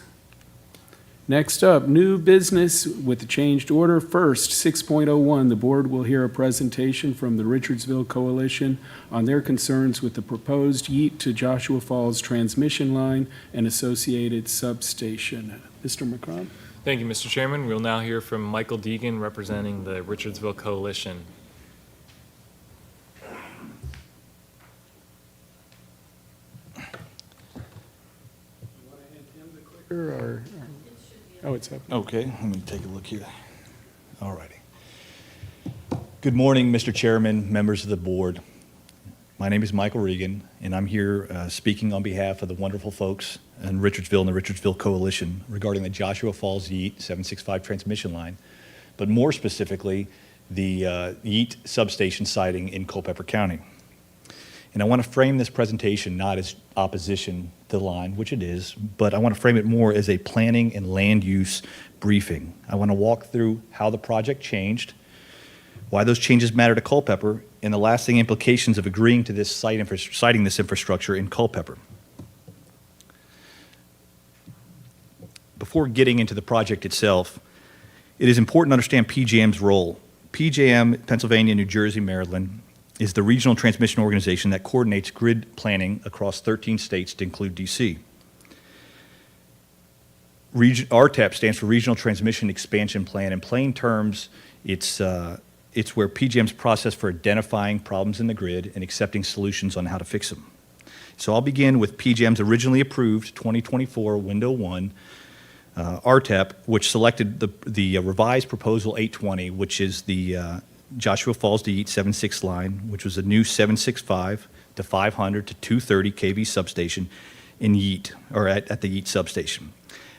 Next up, new business with the changed order. First, 6.01, the board will hear a presentation from the Richardsville Coalition on their concerns with the proposed Yeat to Joshua Falls transmission line and associated substation. Mr. McCrum? Thank you, Mr. Chairman. We'll now hear from Michael Deegan representing the Richardsville Coalition. Oh, it's up. Okay, let me take a look here. All righty. Good morning, Mr. Chairman, members of the board. My name is Michael Regan, and I'm here speaking on behalf of the wonderful folks in Richardsville and the Richardsville Coalition regarding the Joshua Falls Yeet 765 transmission line, but more specifically, the Yeet substation siting in Culpeper County. And I want to frame this presentation not as opposition to the line, which it is, but I want to frame it more as a planning and land use briefing. I want to walk through how the project changed, why those changes matter to Culpeper, and the lasting implications of agreeing to this siting this infrastructure in Culpeper. Before getting into the project itself, it is important to understand PJM's role. PJM, Pennsylvania, New Jersey, Maryland, is the regional transmission organization that coordinates grid planning across 13 states to include DC. RTEP stands for Regional Transmission Expansion Plan. In plain terms, it's where PJM's process for identifying problems in the grid and accepting solutions on how to fix them. So I'll begin with PJM's originally approved 2024 Window 1 RTEP, which selected the revised proposal 820, which is the Joshua Falls to Yeet 76 line, which was a new 765 to 500 to 230 kV substation in Yeet, or at the Yeet substation.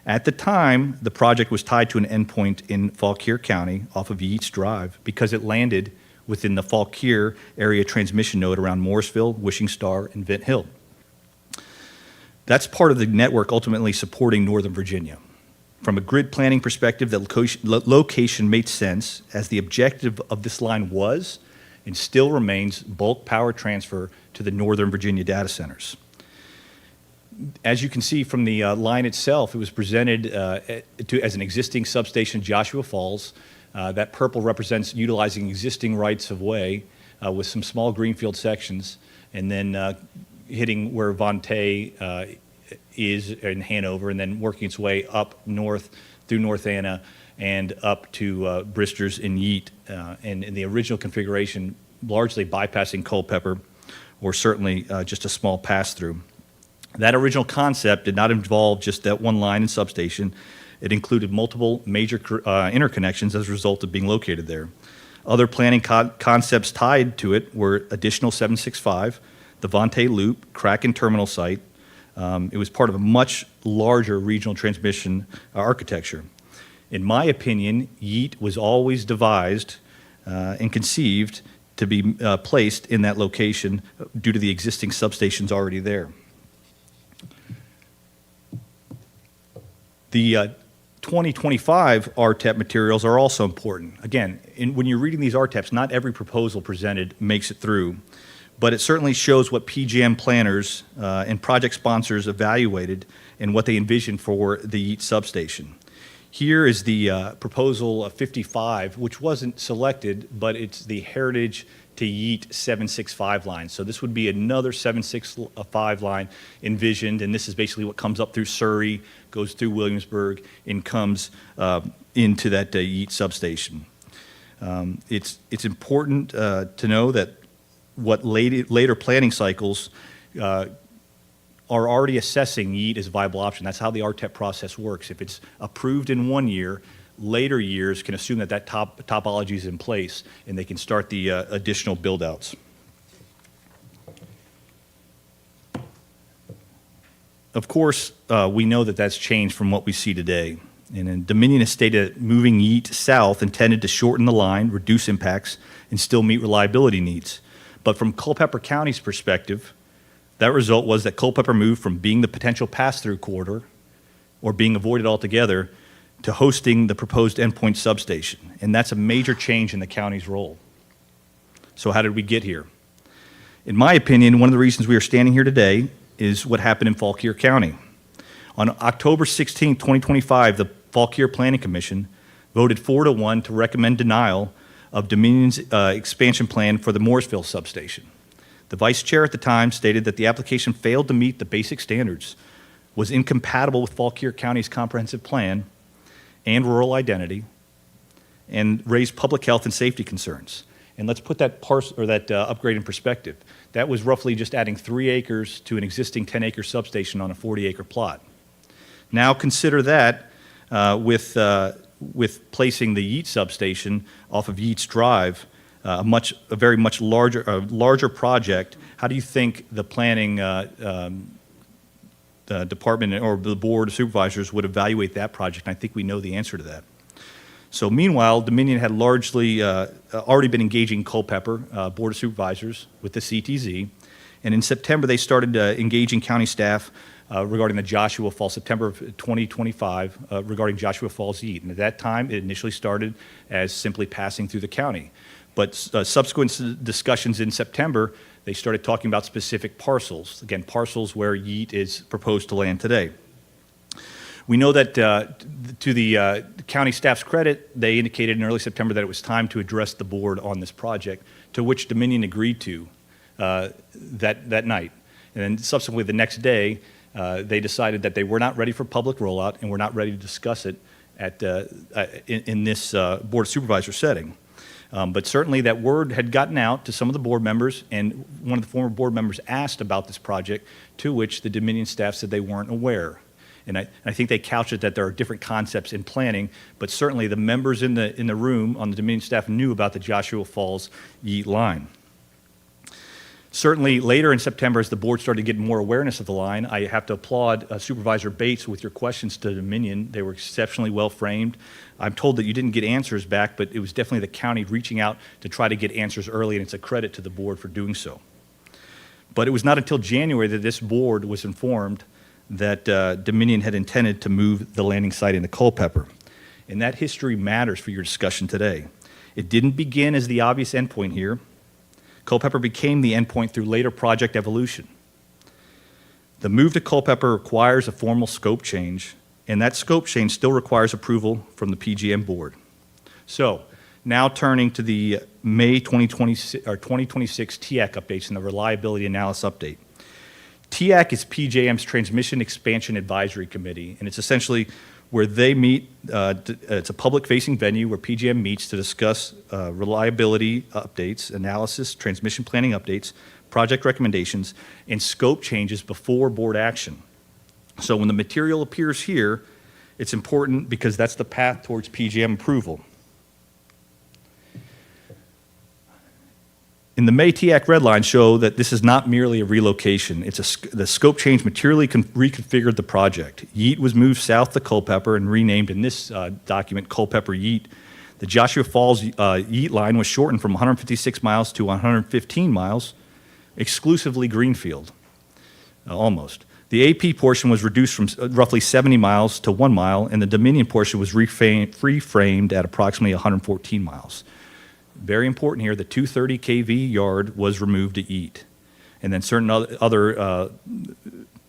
At the time, the project was tied to an endpoint in Fauquier County off of Yeats Drive because it landed within the Fauquier area transmission node around Morrisville, Wishing Star, and Vint Hill. That's part of the network ultimately supporting Northern Virginia. From a grid planning perspective, the location made sense as the objective of this line was and still remains bulk power transfer to the Northern Virginia data centers. As you can see from the line itself, it was presented as an existing substation, Joshua Falls. That purple represents utilizing existing rights of way with some small greenfield sections, and then hitting where Vontae is in Hanover, and then working its way up north through North Anna and up to Bristers in Yeet, and in the original configuration, largely bypassing Culpeper, or certainly just a small pass-through. That original concept did not involve just that one line and substation. It included multiple major interconnections as a result of being located there. Other planning concepts tied to it were additional 765, the Vontae Loop, Kraken Terminal Site. It was part of a much larger regional transmission architecture. In my opinion, Yeet was always devised and conceived to be placed in that location due to the existing substations already there. The 2025 RTEP materials are also important. Again, when you're reading these RTEPs, not every proposal presented makes it through, but it certainly shows what PJM planners and project sponsors evaluated and what they envisioned for the Yeet substation. Here is the proposal 55, which wasn't selected, but it's the Heritage to Yeet 765 line. So this would be another 765 line envisioned, and this is basically what comes up through Surrey, goes through Williamsburg, and comes into that Yeet substation. It's important to know that what later planning cycles are already assessing Yeet as a viable option. That's how the RTEP process works. If it's approved in 1 year, later years can assume that that topology is in place and they can start the additional build-outs. Of course, we know that that's changed from what we see today. And then Dominion has stated that moving Yeet south intended to shorten the line, reduce impacts, and still meet reliability needs. But from Culpeper County's perspective, that result was that Culpeper moved from being the potential pass-through corridor or being avoided altogether to hosting the proposed endpoint substation. And that's a major change in the county's role. So how did we get here? In my opinion, one of the reasons we are standing here today is what happened in Fauquier County. On October 16, 2025, the Fauquier Planning Commission voted 4-1 to recommend denial of Dominion's expansion plan for the Morrisville substation. The vice chair at the time stated that the application failed to meet the basic standards, was incompatible with Fauquier County's comprehensive plan and rural identity, and raised public health and safety concerns. And let's put that upgrade in perspective. That was roughly just adding 3 acres to an existing 10-acre substation on a 40-acre plot. Now consider that with placing the Yeat substation off of Yeats Drive, a very much larger project. How do you think the planning department or the board of supervisors would evaluate that project? And I think we know the answer to that. So meanwhile, Dominion had largely already been engaging Culpeper, board of supervisors, with the CTZ. And in September, they started engaging county staff regarding the Joshua Falls, September of 2025, regarding Joshua Falls Yeat. And at that time, it initially started as simply passing through the county. But subsequent discussions in September, they started talking about specific parcels. Again, parcels where Yeat is proposed to land today. We know that to the county staff's credit, they indicated in early September that it was time to address the board on this project, to which Dominion agreed to that night. And then subsequently the next day, they decided that they were not ready for public rollout and were not ready to discuss it in this board of supervisor setting. But certainly that word had gotten out to some of the board members, and one of the former board members asked about this project, to which the Dominion staff said they weren't aware. And I think they couched it that there are different concepts in planning, but certainly the members in the room on the Dominion staff knew about the Joshua Falls Yeat line. Certainly later in September, as the board started to get more awareness of the line, I have to applaud Supervisor Bates with your questions to Dominion. They were exceptionally well framed. I'm told that you didn't get answers back, but it was definitely the county reaching out to try to get answers early, and it's a credit to the board for doing so. But it was not until January that this board was informed that Dominion had intended to move the landing site into Culpeper. And that history matters for your discussion today. It didn't begin as the obvious endpoint here. Culpeper became the endpoint through later project evolution. The move to Culpeper requires a formal scope change, and that scope change still requires approval from the PGM board. So, now turning to the May 2026 TIAC updates and the reliability analysis update. TIAC is PJM's Transmission Expansion Advisory Committee, and it's essentially where they meet. It's a public-facing venue where PJM meets to discuss reliability updates, analysis, transmission planning updates, project recommendations, and scope changes before board action. So when the material appears here, it's important because that's the path towards PJM approval. In the May TIAC red line show that this is not merely a relocation. The scope change materially reconfigured the project. Yeat was moved south to Culpeper and renamed in this document Culpeper Yeat. The Joshua Falls Yeat line was shortened from 156 miles to 115 miles, exclusively greenfield, almost. The AP portion was reduced from roughly 70 miles to 1 mile, and the Dominion portion was reframed at approximately 114 miles. Very important here, the 230 kV yard was removed at Yeat. And then certain other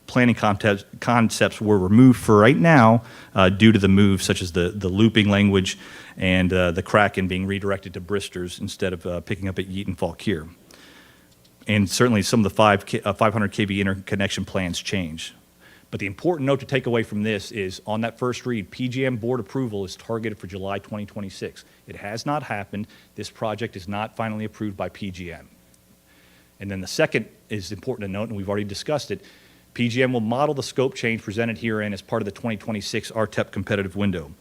planning concepts were removed for right now due to the move, such as the looping language and the Kraken being redirected to Bristers instead of picking up at Yeat and Fauquier. And certainly some of the 500 kV interconnection plans change. But the important note to take away from this is on that first read, PJM board approval is targeted for July 2026. It has not happened. This project is not finally approved by PJM. And then the second is important to note, and we've already discussed it, PJM will model the scope change presented herein as part of the 2026 RTEP competitive window.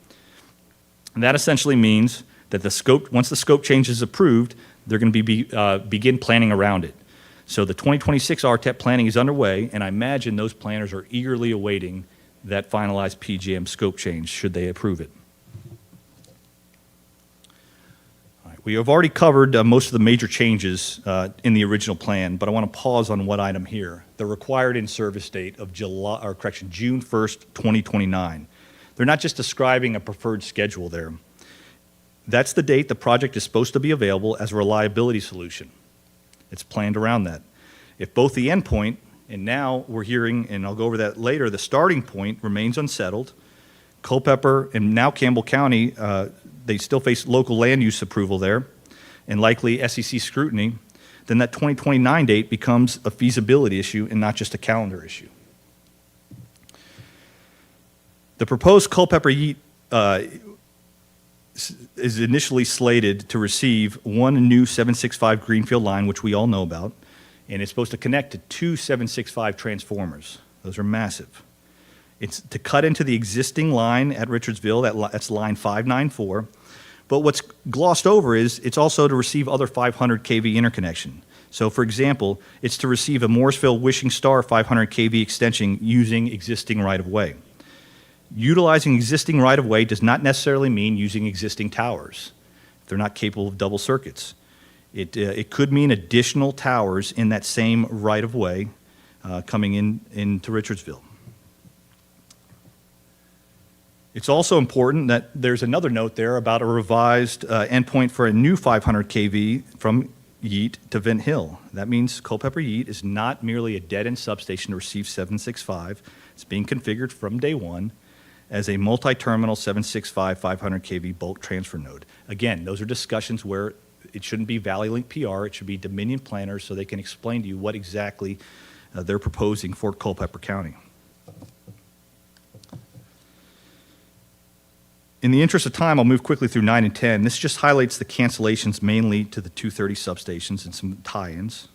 And that essentially means that once the scope change is approved, they're going to begin planning around it. So the 2026 RTEP planning is underway, and I imagine those planners are eagerly awaiting that finalized PJM scope change, should they approve it. All right, we have already covered most of the major changes in the original plan, but I want to pause on one item here, the required in-service date of June 1st, 2029. They're not just describing a preferred schedule there. That's the date the project is supposed to be available as a reliability solution. It's planned around that. If both the endpoint, and now we're hearing, and I'll go over that later, the starting point remains unsettled, Culpeper and now Campbell County, they still face local land use approval there, and likely SEC scrutiny, then that 2029 date becomes a feasibility issue and not just a calendar issue. The proposed Culpeper Yeat is initially slated to receive one new 765 greenfield line, which we all know about, and it's supposed to connect to two 765 transformers. Those are massive. It's to cut into the existing line at Richardsville, that's line 594. But what's glossed over is it's also to receive other 500 kV interconnection. So for example, it's to receive a Morrisville Wishing Star 500 kV extension using existing right-of-way. Utilizing existing right-of-way does not necessarily mean using existing towers. They're not capable of double circuits. It could mean additional towers in that same right-of-way coming into Richardsville. It's also important that there's another note there about a revised endpoint for a new 500 kV from Yeat to Vint Hill. That means Culpeper Yeat is not merely a dead-end substation to receive 765. It's being configured from day one as a multi-terminal 765 500 kV bulk transfer node. Again, those are discussions where it shouldn't be Valley Link PR. It should be Dominion planners so they can explain to you what exactly they're proposing for Culpeper County. In the interest of time, I'll move quickly through 9 and 10. This just highlights the cancellations mainly to the 230 substations and some tie-ins.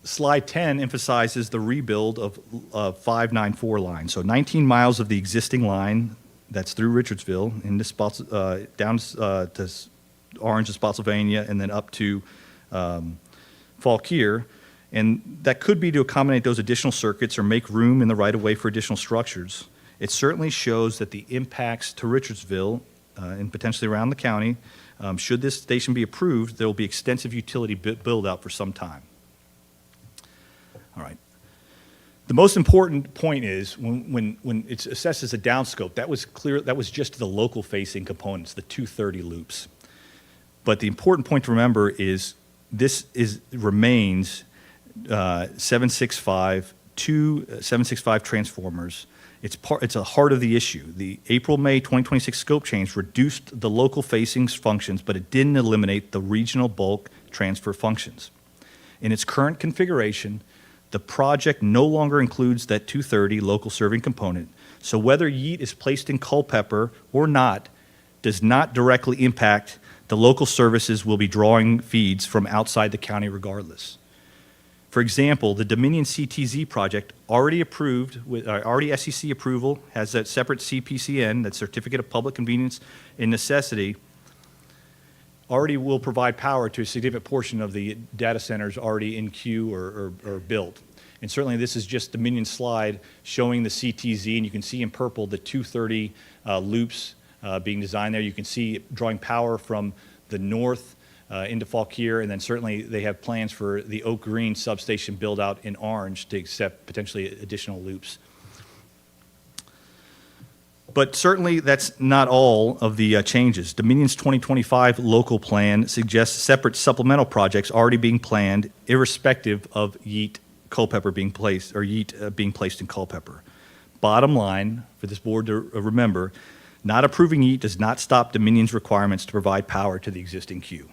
Slide 10 emphasizes the rebuild of 594 line. So 19 miles of the existing line that's through Richardsville and down to Orange to Spotsylvania and then up to Fauquier. And that could be to accommodate those additional circuits or make room in the right-of-way for additional structures. It certainly shows that the impacts to Richardsville and potentially around the county, should this station be approved, there will be extensive utility build-out for some time. All right. The most important point is when it's assessed as a downscope, that was clear, that was just the local facing components, the 230 loops. But the important point to remember is this remains 765, two 765 transformers. It's a heart of the issue. The April-May 2026 scope change reduced the local facing functions, but it didn't eliminate the regional bulk transfer functions. In its current configuration, the project no longer includes that 230 local serving component, so whether Yeat is placed in Culpeper or not does not directly impact the local services will be drawing feeds from outside the county regardless. For example, the Dominion CTZ project already approved, already SEC approval, has that separate CPCN, that Certificate of Public Convenience and Necessity, already will provide power to a significant portion of the data centers already in queue or built. And certainly this is just Dominion's slide showing the CTZ, and you can see in purple the 230 loops being designed there. You can see drawing power from the north into Fauquier, and then certainly they have plans for the Oak Green substation build out in Orange to accept potentially additional loops. But certainly that's not all of the changes. Dominion's 2025 local plan suggests separate supplemental projects already being planned irrespective of Yeat Culpeper being placed, or Yeat being placed in Culpeper. Bottom line for this board to remember, not approving Yeat does not stop Dominion's requirements to provide power to the existing queue.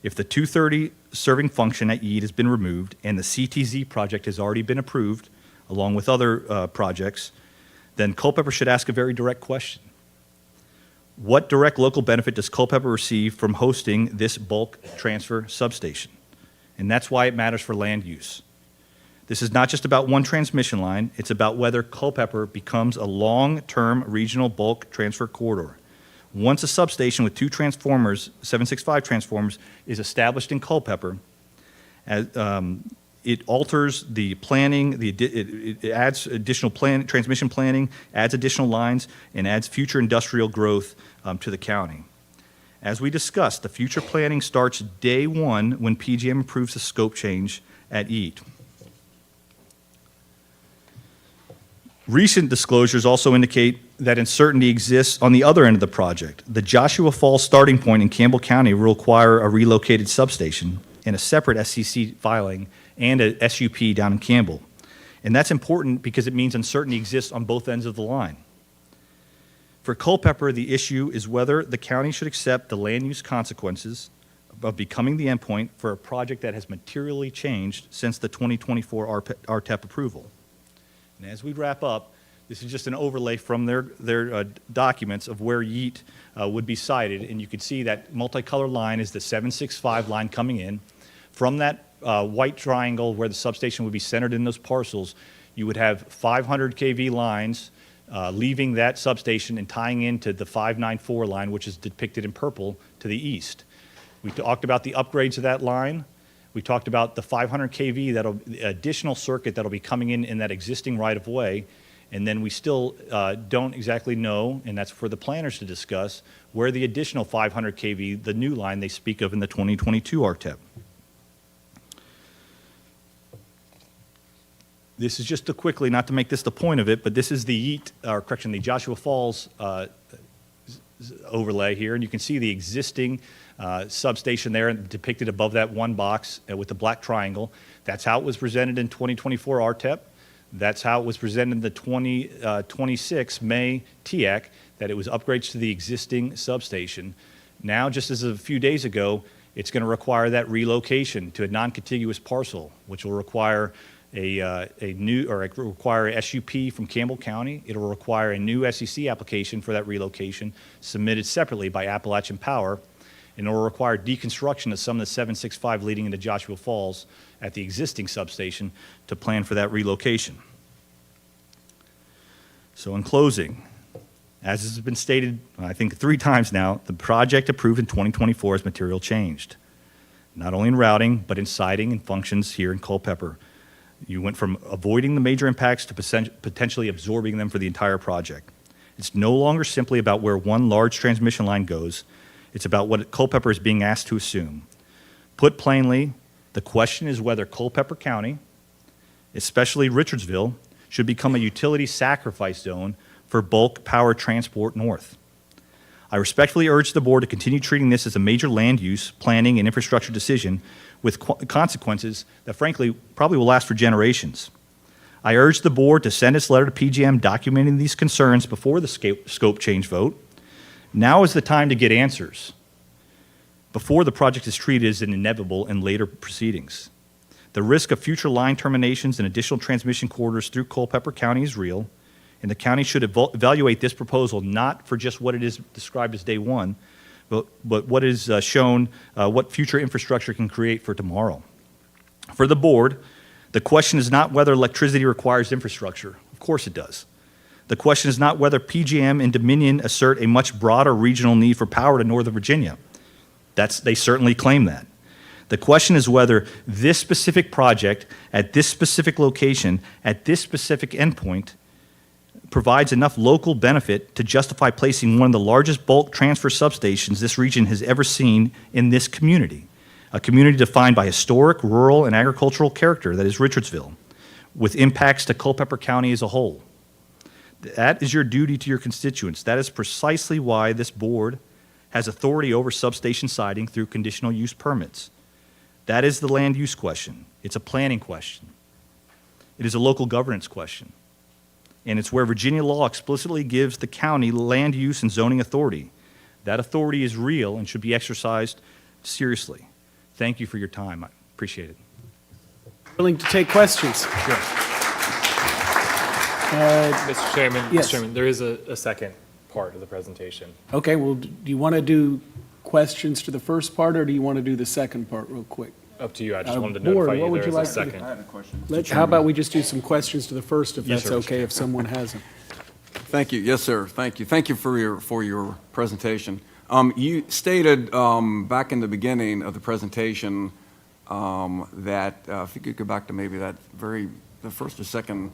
If the 230 serving function at Yeat has been removed and the CTZ project has already been approved, along with other projects, then Culpeper should ask a very direct question. What direct local benefit does Culpeper receive from hosting this bulk transfer substation? And that's why it matters for land use. This is not just about one transmission line, it's about whether Culpeper becomes a long-term regional bulk transfer corridor. Once a substation with two transformers, 765 transformers, is established in Culpeper, it alters the planning, it adds additional transmission planning, adds additional lines, and adds future industrial growth to the county. As we discussed, the future planning starts day one when PJM approves the scope change at Yeat. Recent disclosures also indicate that uncertainty exists on the other end of the project. The Joshua Falls starting point in Campbell County will require a relocated substation and a separate SEC filing and a SUP down in Campbell. And that's important because it means uncertainty exists on both ends of the line. For Culpeper, the issue is whether the county should accept the land use consequences of becoming the endpoint for a project that has materially changed since the 2024 RTEP approval. And as we wrap up, this is just an overlay from their documents of where Yeat would be sited. And you can see that multicolored line is the 765 line coming in. From that white triangle where the substation would be centered in those parcels, you would have 500 kV lines leaving that substation and tying into the 594 line, which is depicted in purple, to the east. We talked about the upgrades of that line. We talked about the 500 kV, additional circuit that'll be coming in that existing right-of-way. And then we still don't exactly know, and that's for the planners to discuss, where the additional 500 kV, the new line they speak of in the 2022 RTEP. This is just to quickly, not to make this the point of it, but this is the the Joshua Falls overlay here, and you can see the existing substation there depicted above that one box with the black triangle. That's how it was presented in 2024 RTEP. That's how it was presented in the 2026 May TIAC, that it was upgrades to the existing substation. Now, just as a few days ago, it's going to require that relocation to a non-contiguous parcel, which will require require a SUP from Campbell County. It'll require a new SEC application for that relocation submitted separately by Appalachian Power, and it will require deconstruction of some of the 765 leading into Joshua Falls at the existing substation to plan for that relocation. So in closing, as has been stated, I think 3 times now, the project approved in 2024 is material changed, not only in routing, but in siting and functions here in Culpeper. You went from avoiding the major impacts to potentially absorbing them for the entire project. It's no longer simply about where one large transmission line goes. It's about what Culpeper is being asked to assume. Put plainly, the question is whether Culpeper County, especially Richardsville, should become a utility sacrifice zone for bulk power transport north. I respectfully urge the board to continue treating this as a major land use, planning, and infrastructure decision with consequences that, frankly, probably will last for generations. I urge the board to send its letter to PJM documenting these concerns before the scope change vote. Now is the time to get answers before the project is treated as an inevitable in later proceedings. The risk of future line terminations and additional transmission corridors through Culpeper County is real, and the county should evaluate this proposal not for just what it is described as day one, but what is shown, what future infrastructure can create for tomorrow. For the board, the question is not whether electricity requires infrastructure. Of course it does. The question is not whether PJM and Dominion assert a much broader regional need for power to Northern Virginia. They certainly claim that. The question is whether this specific project at this specific location, at this specific endpoint, provides enough local benefit to justify placing one of the largest bulk transfer substations this region has ever seen in this community, a community defined by historic, rural, and agricultural character that is Richardsville, with impacts to Culpeper County as a whole. That is your duty to your constituents. That is precisely why this board has authority over substation siting through conditional use permits. That is the land use question. It's a planning question. It is a local governance question. And it's where Virginia law explicitly gives the county land use and zoning authority. That authority is real and should be exercised seriously. Thank you for your time. I appreciate it. Willing to take questions? Mr. Chairman, yes. Mr. Chairman, there is a second part of the presentation. Okay, well, do you want to do questions to the first part, or do you want to do the second part real quick? Up to you. I just wanted to Board, notify what you would there you is a like to do? second. I had a question. How about we just do some questions to the first, if Yes, that's sir, Mr. okay, if someone hasn't? Thank you. Yes, sir. Thank you. Thank you for your presentation. You stated back in the beginning of the presentation that if you could go back to maybe the first or second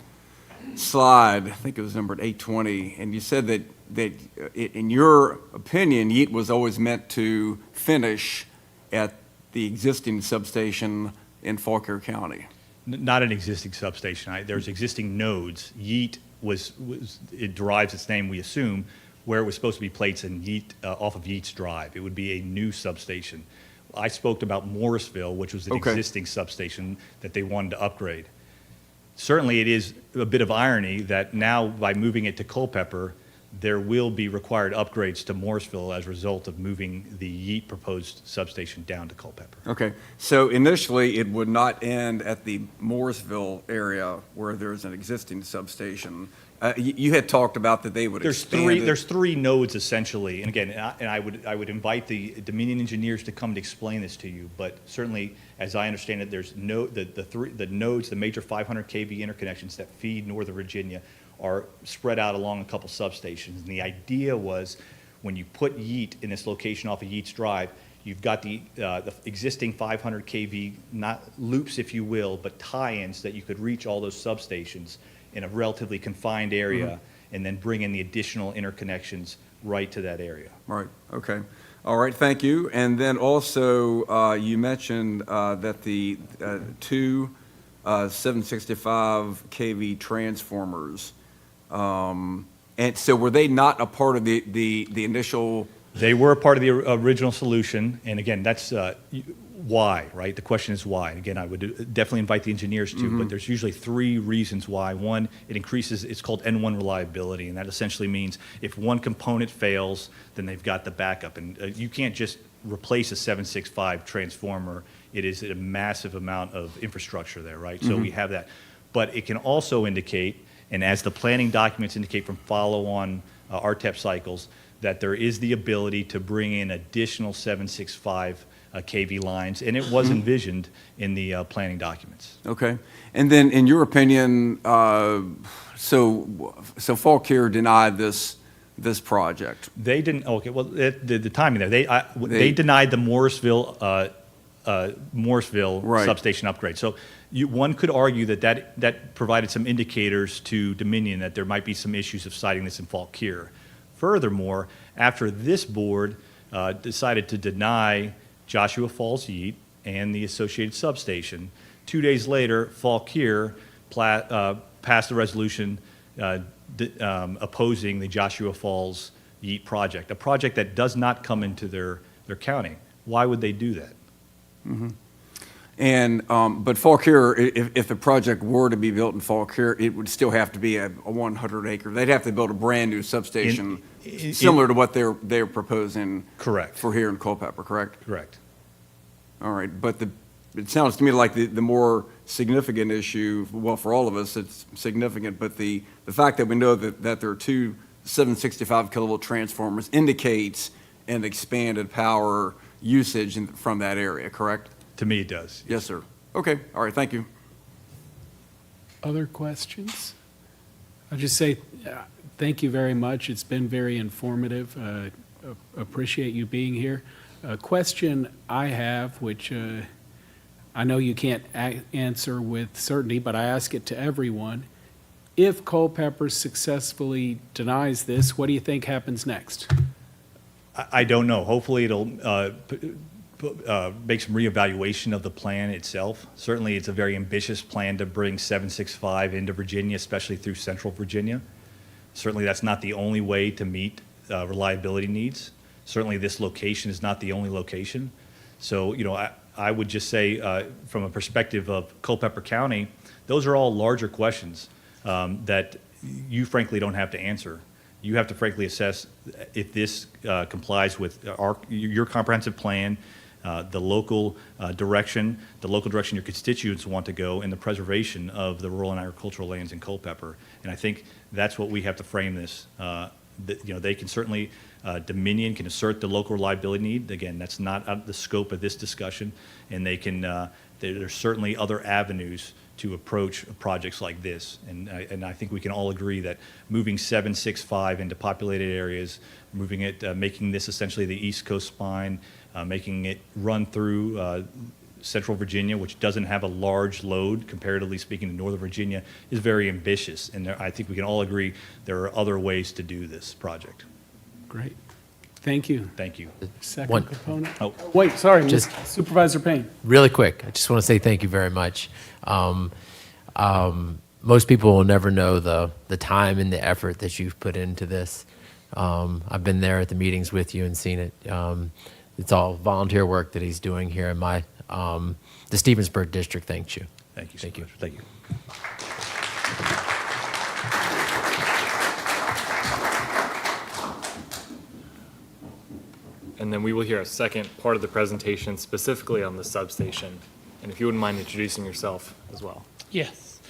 slide, I think it was numbered 820, and you said that in your opinion, YEAT was always meant to finish at the existing substation in Fauquier County. Not an existing substation. There's existing nodes. YEAT it derives its name, we assume, where it was supposed to be placed in YEAT, off of YEAT's Drive. It would be a new substation. I spoke about Morrisville, which was an existing substation that they wanted to upgrade. Certainly, it is a bit of irony that now, by moving it to Culpeper, there will be required upgrades to Morrisville as a result of moving the YEAT proposed substation down to Culpeper. Okay, so initially, it would not end at the Morrisville area where there's an existing substation. You had talked about that they would There's expand it. there's three nodes essentially, and again, I would invite the Dominion engineers to come to explain this to you, but certainly, as I understand it, there's the nodes, the major 500 kV interconnections that feed Northern Virginia are spread out along a couple substations, and the idea was, when you put Yeat in this location off of Yeats Drive, you've got the existing 500 kV, not loops, if you will, but tie-ins that you could reach all those substations in a relatively confined area, and then bring in the additional interconnections right to that area. Right, okay. All right, thank you. And then also, you mentioned that the two 765 kV transformers, and so were they not a part of the initial? They were a part of the original solution, and again, that's why, right? The question is why. And again, I would definitely invite the engineers to, but there's usually three reasons why. One, it increases, it's called N1 reliability, and that essentially means if one component fails, then they've got the backup. And you can't just replace a 765 transformer. It is a massive amount of infrastructure there, right? So we have that. But it can also indicate, and as the planning documents indicate from follow-on RTEP cycles, that there is the ability to bring in additional 765 kV lines, and it was envisioned in the planning documents. Okay. And then, in your opinion, so Fauquier denied this project? They didn't, okay, well, the timing there, they denied the Morrisville Right. substation upgrade. So one could argue that provided some indicators to Dominion that there might be some issues of citing this in Fauquier. Furthermore, after this board decided to deny Joshua Falls Yeat and the associated substation, 2 days later, Fauquier passed a resolution opposing the Joshua Falls Yeat project, a project that does not come into their county. Why would they do that? And, but Fauquier, if the project were to be built in Fauquier, it would still have to be a 100 acre. They'd have to build a brand-new substation similar to what they're proposing. Correct. For here in Culpeper, correct? Correct. All right, but it sounds to me like the more significant issue, well, for all of us, it's significant, but the fact that we know that there are two 765 kilovolt transformers indicates an expanded power usage from that area, correct? To me, it does. Yes, sir. Okay, all right, thank you. Other questions? I'll just say thank you very much. It's been very informative. Appreciate you being here. A question I have, which I know you can't answer with certainty, but I ask it to everyone. If Culpeper successfully denies this, what do you think happens next? I don't know. Hopefully, it'll make some reevaluation of the plan itself. Certainly, it's a very ambitious plan to bring 765 into Virginia, especially through central Virginia. Certainly, that's not the only way to meet reliability needs. Certainly, this location is not the only location. So, you know, I would just say, from a perspective of Culpeper County, those are all larger questions that you frankly don't have to answer. You have to frankly assess if this complies with your comprehensive plan, the local direction your constituents want to go, and the preservation of the rural and agricultural lands in Culpeper. And I think that's what we have to frame this. You know, they can certainly, Dominion can assert the local reliability need. Again, that's not out of the scope of this discussion. And they can, there's certainly other avenues to approach projects like this. And I think we can all agree that moving 765 into populated areas, moving it, making this essentially the East Coast spine, making it run through central Virginia, which doesn't have a large load, comparatively speaking, to Northern Virginia, is very ambitious. And I think we can all agree there are other ways to do this project. Great. Thank you. Thank you. Second One- component? Oh. Wait, sorry, Just- Supervisor Payne. Really quick, I just want to say thank you very much. Most people will never know the time and the effort that you've put into this. I've been there at the meetings with you and seen it. It's all volunteer work that he's doing here in the Stevensburg district. Thanks you. Thank you. Thank you. Thank you. And then we will hear a second part of the presentation specifically on the substation. And if you wouldn't mind introducing yourself as well. Yes.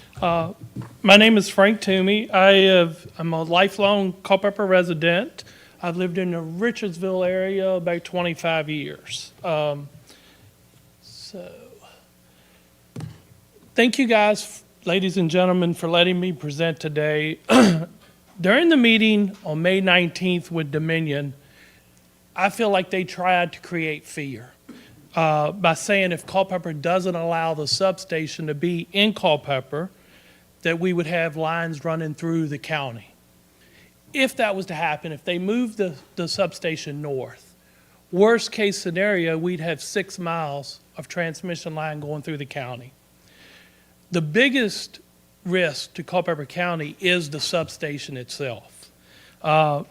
My name is Frank Toomey. I'm a lifelong Culpeper resident. I've lived in the Richardsville area about 25 years. Thank you guys, ladies and gentlemen, for letting me present today. During the meeting on May 19th with Dominion, I feel like they tried to create fear by saying if Culpeper doesn't allow the substation to be in Culpeper, that we would have lines running through the county. If that was to happen, if they moved the substation north, worst case scenario, we'd have 6 miles of transmission line going through the county. The biggest risk to Culpeper County is the substation itself.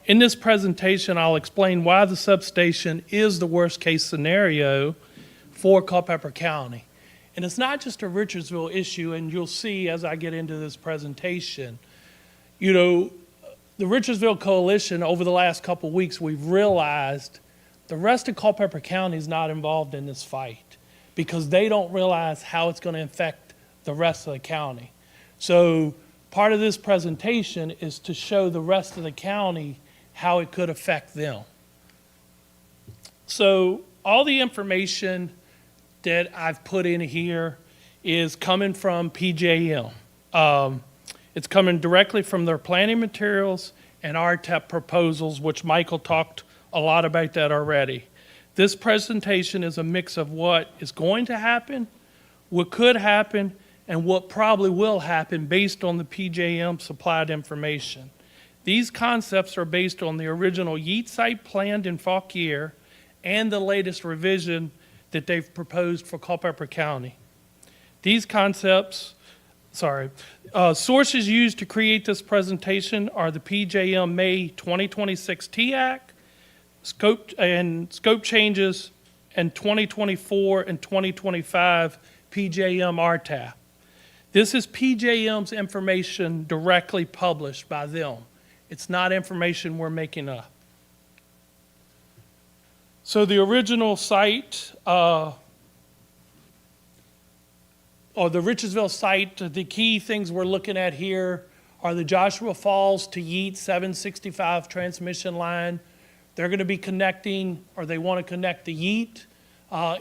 In this presentation, I'll explain why the substation is the worst case scenario for Culpeper County. And it's not just a Richardsville issue, and you'll see as I get into this presentation, you know, the Richardsville Coalition, over the last couple of weeks, we've realized the rest of Culpeper County is not involved in this fight because they don't realize how it's going to affect the rest of the county. So part of this presentation is to show the rest of the county how it could affect them. So all the information that I've put in here is coming from PJM. It's coming directly from their planning materials and RTEP proposals, which Michael talked a lot about that already. This presentation is a mix of what is going to happen, what could happen, and what probably will happen based on the PJM supplied information. These concepts are based on the original Yeat site planned in Fauquier and the latest revision that they've proposed for Culpeper County. These concepts, sources used to create this presentation are the PJM May 2026 TAC, scope changes, and 2024 and 2025 PJM RTAP. This is PJM's information directly published by them. It's not information we're making up. So the original site, or the Richardsville site, the key things we're looking at here are the Joshua Falls to Yeat 765 transmission line. They're going to be connecting, or they want to connect the Yeat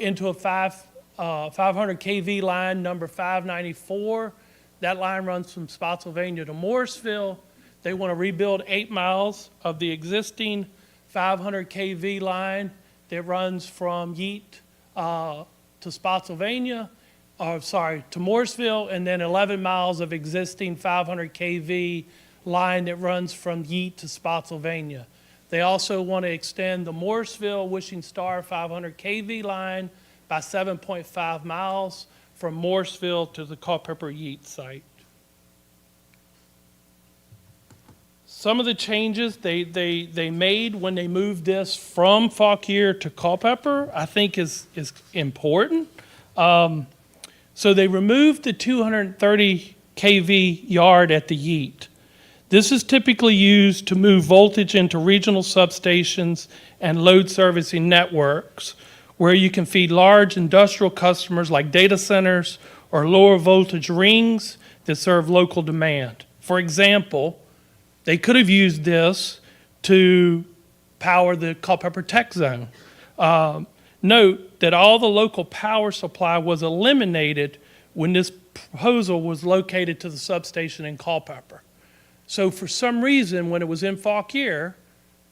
into a 500 kV line, number 594. That line runs from Spotsylvania to Morrisville. They want to rebuild 8 miles of the existing 500 kV line that runs from Yeat to Spotsylvania, to Morrisville, and then 11 miles of existing 500 kV line that runs from Yeat to Spotsylvania. They also want to extend the Morrisville Wishing Star 500 kV line by 7.5 miles from Morrisville to the Culpeper Yeat site. Some of the changes they made when they moved this from Fauquier to Culpeper, I think is important. So they removed the 230 kV yard at the Yeat. This is typically used to move voltage into regional substations and load servicing networks, where you can feed large industrial customers like data centers or lower voltage rings that serve local demand. For example, they could have used this to power the Culpeper Tech Zone. Note that all the local power supply was eliminated when this proposal was located to the substation in Culpeper. So for some reason, when it was in Fauquier,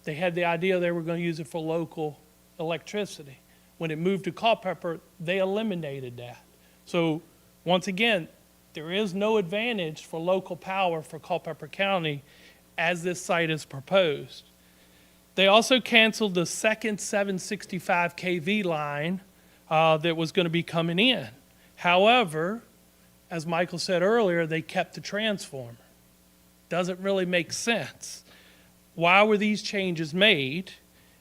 they had the idea they were going to use it for local electricity. When it moved to Culpeper, they eliminated that. So once again, there is no advantage for local power for Culpeper County as this site is proposed. They also canceled the second 765 kV line that was going to be coming in. However, as Michael said earlier, they kept the transformer. Doesn't really make sense. Why were these changes made?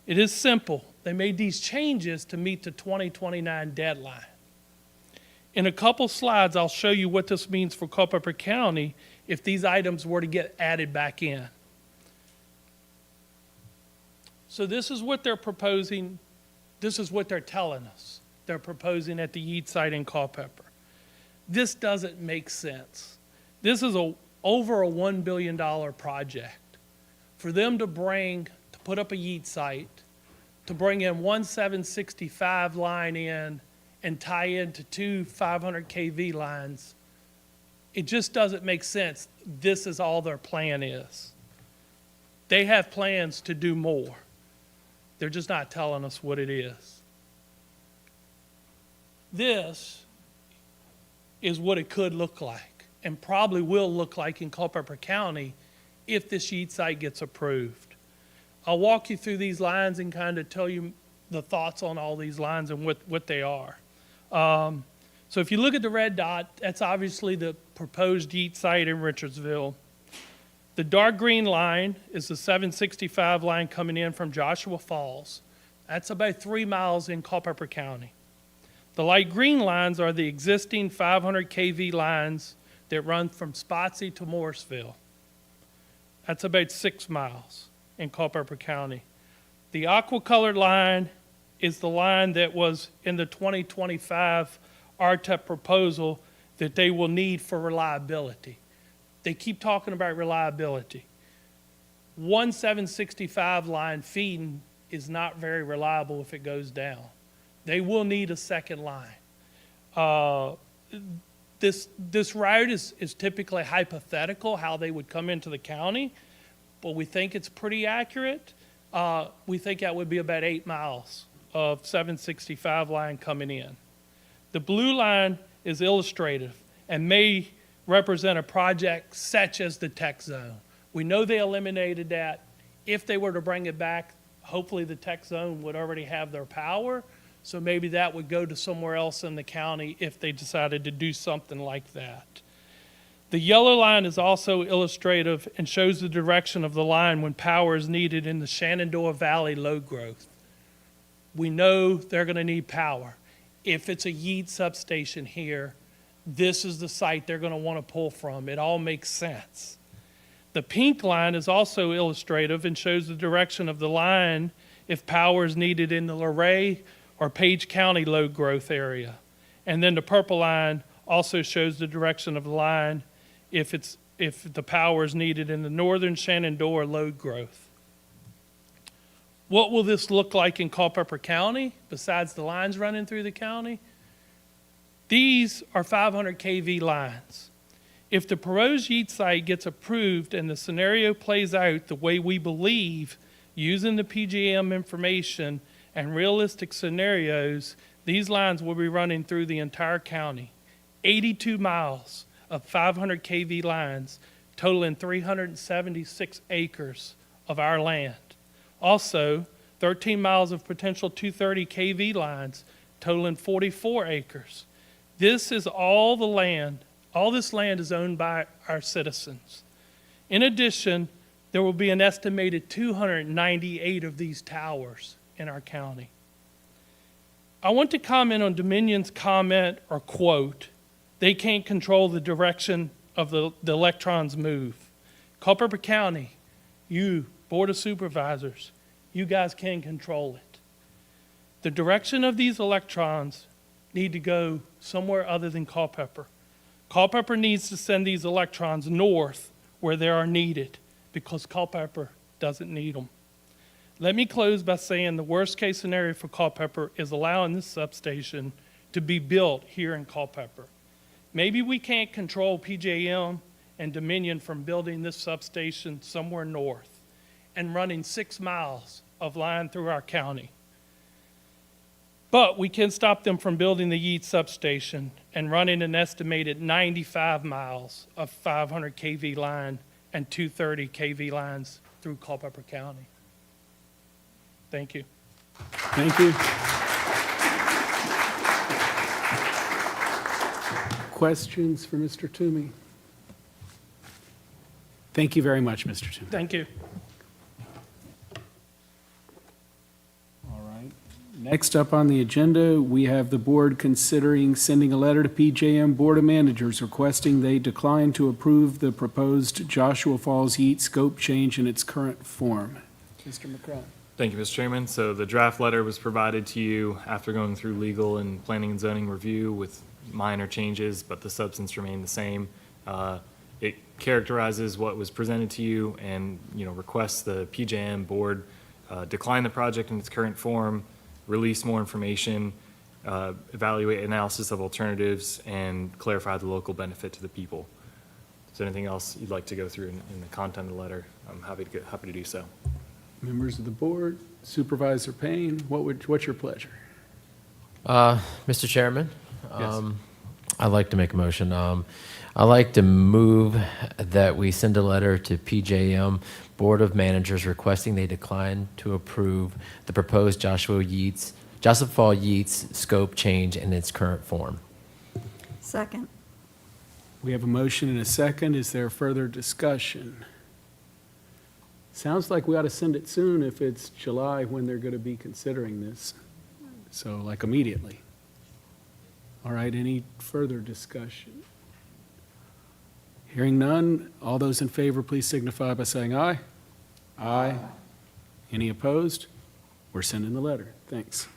It is simple. They made these changes to meet the 2029 deadline. In a couple slides, I'll show you what this means for Culpeper County if these items were to get added back in. So this is what they're proposing. This is what they're telling us. They're proposing at the Yeat site in Culpeper. This doesn't make sense. This is a over a $1 billion project. For them to put up a yeet site, to bring in one 765 line in and tie into two 500 kV lines, it just doesn't make sense. This is all their plan is. They have plans to do more. They're just not telling us what it is. This is what it could look like, and probably will look like in Culpeper County if this yeet site gets approved. I'll walk you through these lines and kind of tell you the thoughts on all these lines and what they are. So if you look at the red dot, that's obviously the proposed yeet site in Richardsville. The dark green line is the 765 line coming in from Joshua Falls. That's about 3 miles in Culpeper County. The light green lines are the existing 500 kV lines that run from Spotsy to Morrisville. That's about 6 miles in Culpeper County. The aqua-colored line is the line that was in the 2025 RTEP proposal that they will need for reliability. They keep talking about reliability. One 765 line feeding is not very reliable if it goes down. They will need a second line. This route is typically hypothetical, how they would come into the county, but we think it's pretty accurate. We think that would be about 8 miles of 765 line coming in. The blue line is illustrative and may represent a project such as the tech zone. We know they eliminated that. If they were to bring it back, hopefully the tech zone would already have their power, so maybe that would go to somewhere else in the county if they decided to do something like that. The yellow line is also illustrative and shows the direction of the line when power is needed in the Shenandoah Valley load growth. We know they're going to need power. If it's a yeet substation here, this is the site they're going to want to pull from. It all makes sense. The pink line is also illustrative and shows the direction of the line if power is needed in the Luray or Page County load growth area. And then the purple line also shows the direction of the line if the power is needed in the northern Shenandoah load growth. What will this look like in Culpeper County besides the lines running through the county? These are 500 kV lines. If the proposed yeet site gets approved and the scenario plays out the way we believe, using the PJM information and realistic scenarios, these lines will be running through the entire county. 82 miles of 500 kV lines, totaling 376 acres of our land. Also, 13 miles of potential 230 kV lines, totaling 44 acres. This is all the land. All this land is owned by our citizens. In addition, there will be an estimated 298 of these towers in our county. I want to comment on Dominion's comment or quote, they can't control the direction of the electrons move. Culpeper County, you, Board of Supervisors, you guys can control it. The direction of these electrons need to go somewhere other than Culpeper. Culpeper needs to send these electrons north where they are needed because Culpeper doesn't need them. Let me close by saying the worst case scenario for Culpeper is allowing this substation to be built here in Culpeper. Maybe we can't control PJM and Dominion from building this substation somewhere north and running 6 miles of line through our county. But we can stop them from building the Yeat substation and running an estimated 95 miles of 500 kV line and 230 kV lines through Culpeper County. Thank you. Thank you. Questions for Mr. Toomey? Thank you very much, Mr. Toomey. Thank you. All right. Next up on the agenda, we have the board considering sending a letter to PJM Board of Managers requesting they decline to approve the proposed Joshua Falls Yeat scope change in its current form. Mr. McCrone. Thank you, Mr. Chairman. So the draft letter was provided to you after going through legal and planning and zoning review with minor changes, but the substance remained the same. It characterizes what was presented to you and, requests the PJM board decline the project in its current form, release more information, evaluate analysis of alternatives, and clarify the local benefit to the people. Is there anything else you'd like to go through in the content of the letter? I'm happy to do so. Members of the board, Supervisor Payne, what's your pleasure? Mr. Chairman, Yes. I'd like to make a motion. I'd like to move that we send a letter to PJM Board of Managers requesting they decline to approve the proposed Joshua Fall Yeats scope change in its current form. Second. We have a motion and a second. Is there further discussion? Sounds like we ought to send it soon if it's July when they're going to be considering this. So like immediately. All right, any further discussion? Hearing none, all those in favor, please signify by saying aye. Aye. Any opposed? We're sending the letter. Thanks.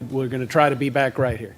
We're going to try to be back right here.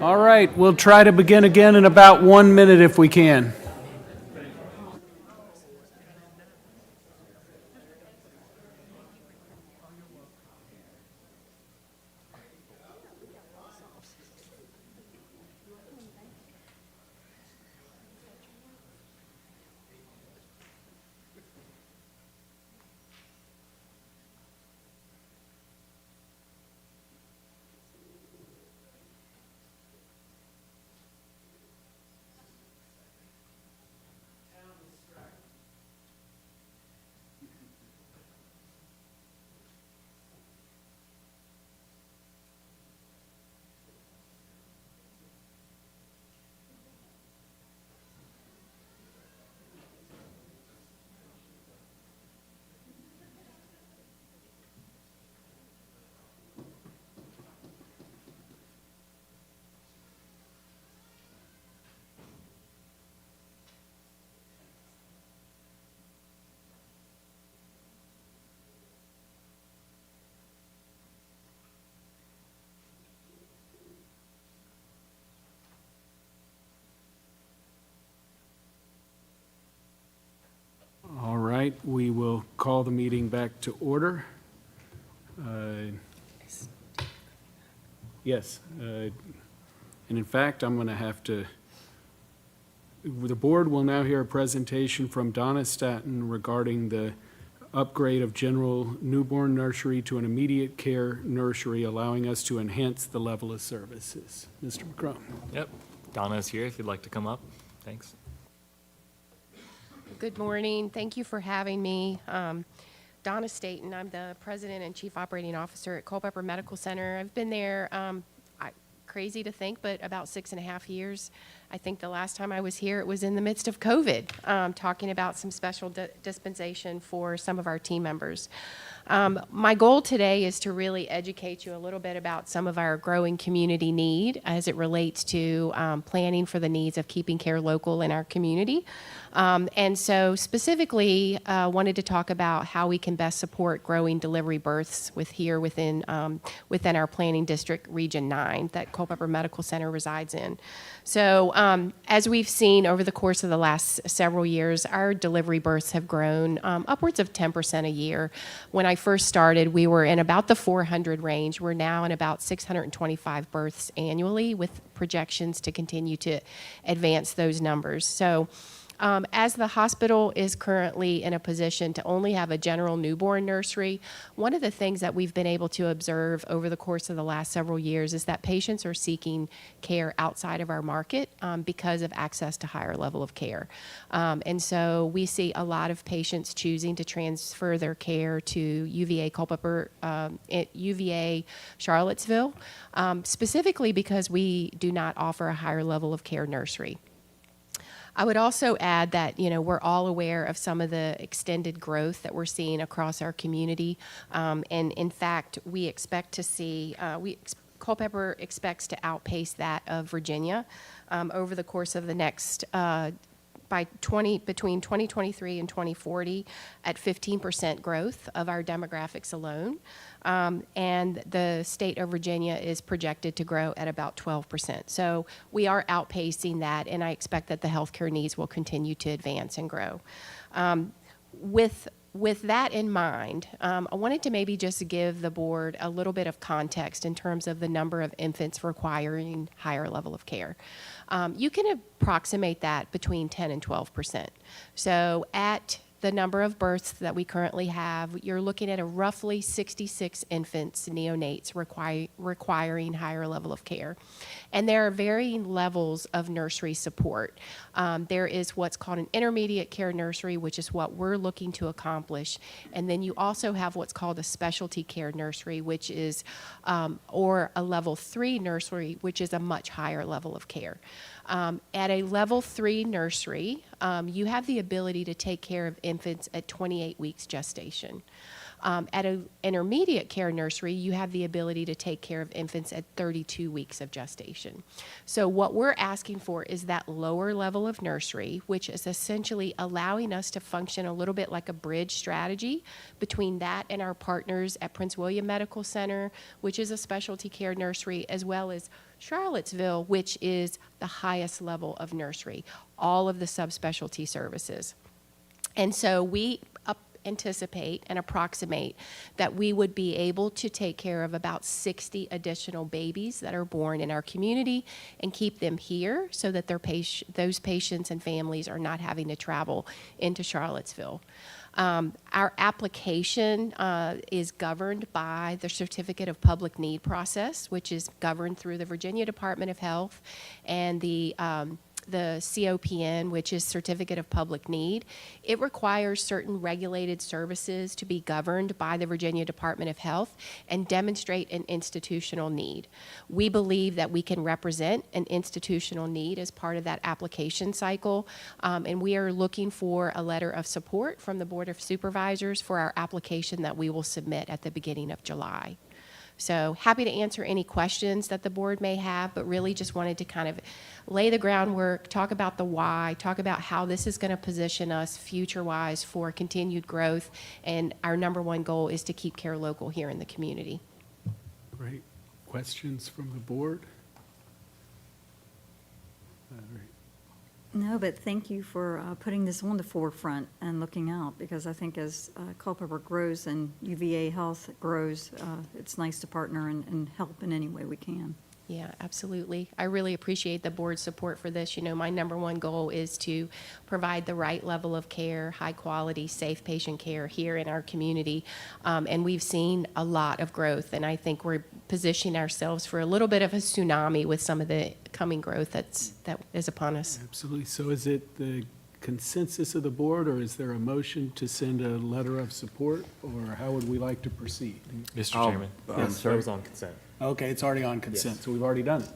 All right, we'll try to begin again in about 1 minute if we can. All right, we will call the meeting back to order. Yes, and in fact, I'm going to have to, the board will now hear a presentation from Donna Staton regarding the upgrade of general newborn nursery to an immediate care nursery, allowing us to enhance the level of services. Mr. McCrum. Yep, Donna is here if you'd like to come up. Thanks. Good morning. Thank you for having me. Donna Staton. I'm the President and Chief Operating Officer at Culpeper Medical Center. I've been there, crazy to think, but about 6.5 years. I think the last time I was here, it was in the midst of COVID, talking about some special dispensation for some of our team members. My goal today is to really educate you a little bit about some of our growing community need as it relates to planning for the needs of keeping care local in our community. And so specifically wanted to talk about how we can best support growing delivery births within our planning district, Region 9, that Culpeper Medical Center resides in. So as we've seen over the course of the last several years, our delivery births have grown upwards of 10% a year. When I first started, we were in about the 400 range. We're now in about 625 births annually, with projections to continue to advance those numbers. So as the hospital is currently in a position to only have a general newborn nursery, one of the things that we've been able to observe over the course of the last several years is that patients are seeking care outside of our market because of access to higher level of care. And so we see a lot of patients choosing to transfer their care to UVA Culpeper, UVA Charlottesville, specifically because we do not offer a higher level of care nursery. I would also add that, we're all aware of some of the extended growth that we're seeing across our community. And in fact, we expect to see, Culpeper expects to outpace that of Virginia over the course of the next, between 2023 and 2040 at 15% growth of our demographics alone. And the state of Virginia is projected to grow at about 12%. So we are outpacing that, and I expect that the healthcare needs will continue to advance and grow. With that in mind, I wanted to maybe just give the board a little bit of context in terms of the number of infants requiring higher level of care. You can approximate that between 10 and 12%. So at the number of births that we currently have, you're looking at a roughly 66 infants, neonates, requiring higher level of care. And there are varying levels of nursery support. There is what's called an intermediate care nursery, which is what we're looking to accomplish. And then you also have what's called a specialty care nursery, which is, or a level 3 nursery, which is a much higher level of care. At a level 3 nursery, you have the ability to take care of infants at 28 weeks gestation. At an intermediate care nursery, you have the ability to take care of infants at 32 weeks of gestation. So what we're asking for is that lower level of nursery, which is essentially allowing us to function a little bit like a bridge strategy between that and our partners at Prince William Medical Center, which is a specialty care nursery, as well as Charlottesville, which is the highest level of nursery, all of the subspecialty services. And so we anticipate and approximate that we would be able to take care of about 60 additional babies that are born in our community and keep them here so that those patients and families are not having to travel into Charlottesville. Our application is governed by the Certificate of Public Need process, which is governed through the Virginia Department of Health and the COPN, which is Certificate of Public Need. It requires certain regulated services to be governed by the Virginia Department of Health and demonstrate an institutional need. We believe that we can represent an institutional need as part of that application cycle, and we are looking for a letter of support from the Board of Supervisors for our application that we will submit at the beginning of July. So happy to answer any questions that the board may have, but really just wanted to kind of lay the groundwork, talk about the why, talk about how this is going to position us future-wise for continued growth. And our number one goal is to keep care local here in the community. Great. Questions from the board? All right. No, but thank you for putting this on the forefront and looking out, because I think as Culpeper grows and UVA Health grows, it's nice to partner and help in any way we can. Yeah, absolutely. I really appreciate the board's support for this. You know, my number one goal is to provide the right level of care, high quality, safe patient care here in our community. And we've seen a lot of growth, and I think we're positioning ourselves for a little bit of a tsunami with some of the coming growth that is upon us. Absolutely. So is it the consensus of the board, or is there a motion to send a letter of support, or how would we like to proceed? Mr. Chairman, Yes. that was on consent. Okay, it's already on consent, Yes. so we've already done it.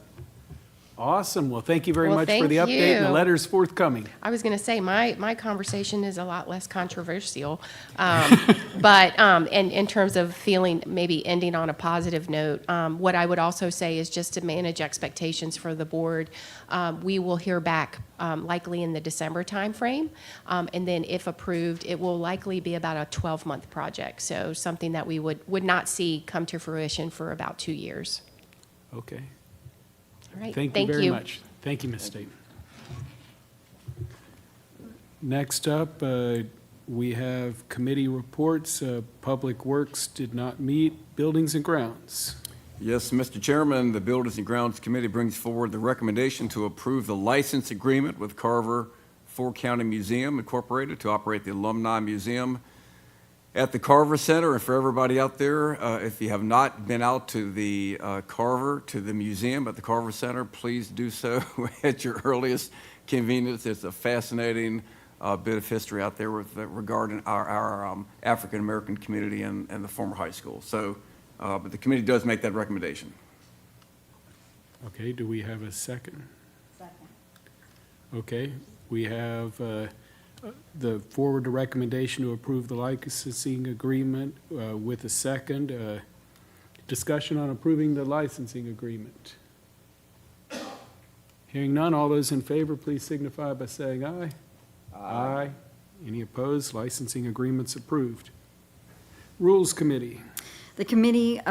Awesome. Well, thank you very Well, much for the thank update, and the you. letter's forthcoming. I was going to say, my conversation is a lot less controversial. But in terms of feeling, maybe ending on a positive note, what I would also say is just to manage expectations for the board. We will hear back likely in the December timeframe. And then if approved, it will likely be about a 12-month project. So something that we would not see come to fruition for about 2 years. Okay. All right. Thank you very much. Thank you, Ms. Staten. Next up, we have committee reports. Public Works did not meet. Buildings and Grounds. Yes, Mr. Chairman, the Buildings and Grounds Committee brings forward the recommendation to approve the license agreement with Carver Four-County Museum Incorporated to operate the Alumni Museum at the Carver Center. And for everybody out there, if you have not been out to the museum at the Carver Center, please do so at your earliest convenience. It's a fascinating bit of history out there regarding our African-American community and the former high school. So, but the committee does make that recommendation. Okay, do we have a second? Second. Okay, we have the forward recommendation to approve the licensing agreement with a second. Discussion on approving the licensing agreement. Hearing none, all those in favor, please signify by saying aye. Aye. Any opposed? Licensing agreement's approved. Rules Committee. The committee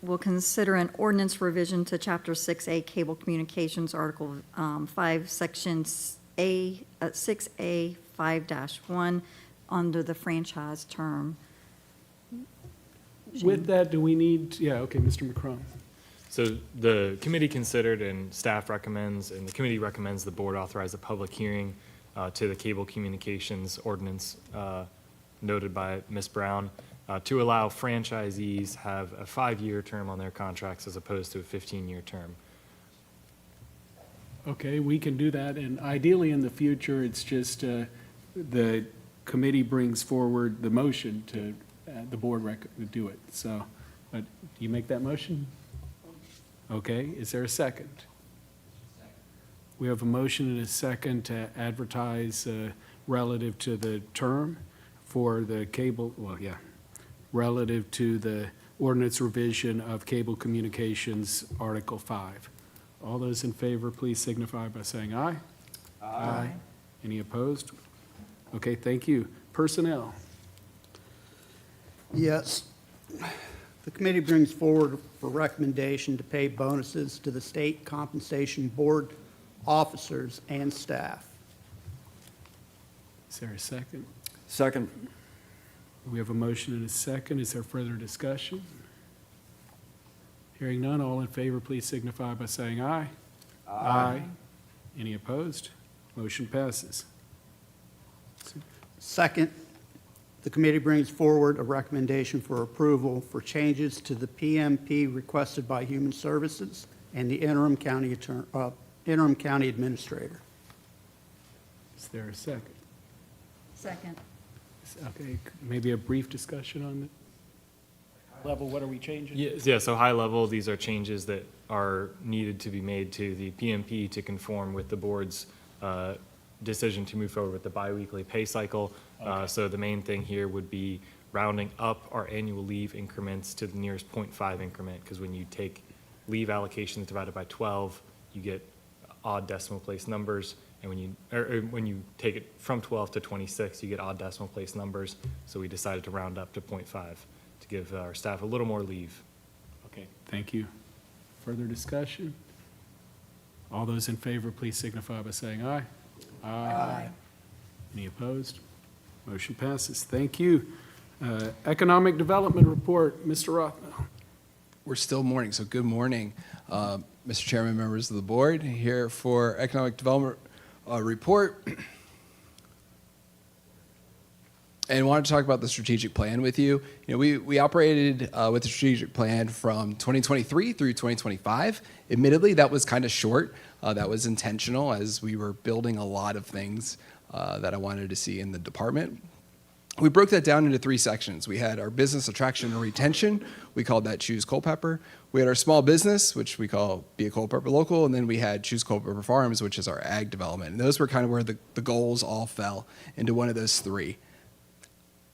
will consider an ordinance revision to Chapter 6A Cable Communications, Article 5, Section 6A 5-1, under the franchise term. With that, do we need, yeah, okay, Mr. McCrum. So the committee considered and staff recommends, and the committee recommends the board authorize a public hearing to the cable communications ordinance noted by Ms. Brown to allow franchisees have a 5-year term on their contracts as opposed to a 15-year term. Okay, we can do that, and ideally in the future, it's just the committee brings forward the motion to the board do it. So, but do you make that motion? Okay, is there a second? We have a motion and a second to advertise relative to the term for the cable, well, yeah, relative to the ordinance revision of cable communications, Article 5. All those in favor, please signify by saying aye. Aye. Any opposed? Okay, thank you. Personnel. Yes. The committee brings forward for recommendation to pay bonuses to the State Compensation Board officers and staff. Is there a second? Second. We have a motion and a second. Is there further discussion? Hearing none, all in favor, please signify by saying aye. Aye. Any opposed? Motion passes. Second, the committee brings forward a recommendation for approval for changes to the PMP requested by Human Services and the interim county administrator. Is there a second? Second. Okay, maybe a brief discussion on it? Level, what are we changing? Yeah, so high level, these are changes that are needed to be made to the PMP to conform with the board's decision to move forward with the biweekly pay cycle. So the main thing here would be rounding up our annual leave increments to the nearest 0.5 increment, because when you take leave allocations divided by 12, you get odd decimal place numbers. And when you take it from 12 to 26, you get odd decimal place numbers. So we decided to round up to 0.5 to give our staff a little more leave. Okay, thank you. Further discussion? All those in favor, please signify by saying aye. Aye. Any opposed? Motion passes. Thank you. Economic Development Report, Mr. Rothmel. We're still morning, so good morning, Mr. Chairman, members of the board. Here for Economic Development Report. And wanted to talk about the strategic plan with you. You know, we operated with the strategic plan from 2023 through 2025. Admittedly, that was kind of short. That was intentional, as we were building a lot of things that I wanted to see in the department. We broke that down into 3 sections. We had our business attraction and retention. We called that Choose Culpeper. We had our small business, which we call Be a Culpeper Local, and then we had Choose Culpeper Farms, which is our ag development. And those were kind of where the goals all fell into one of those 3.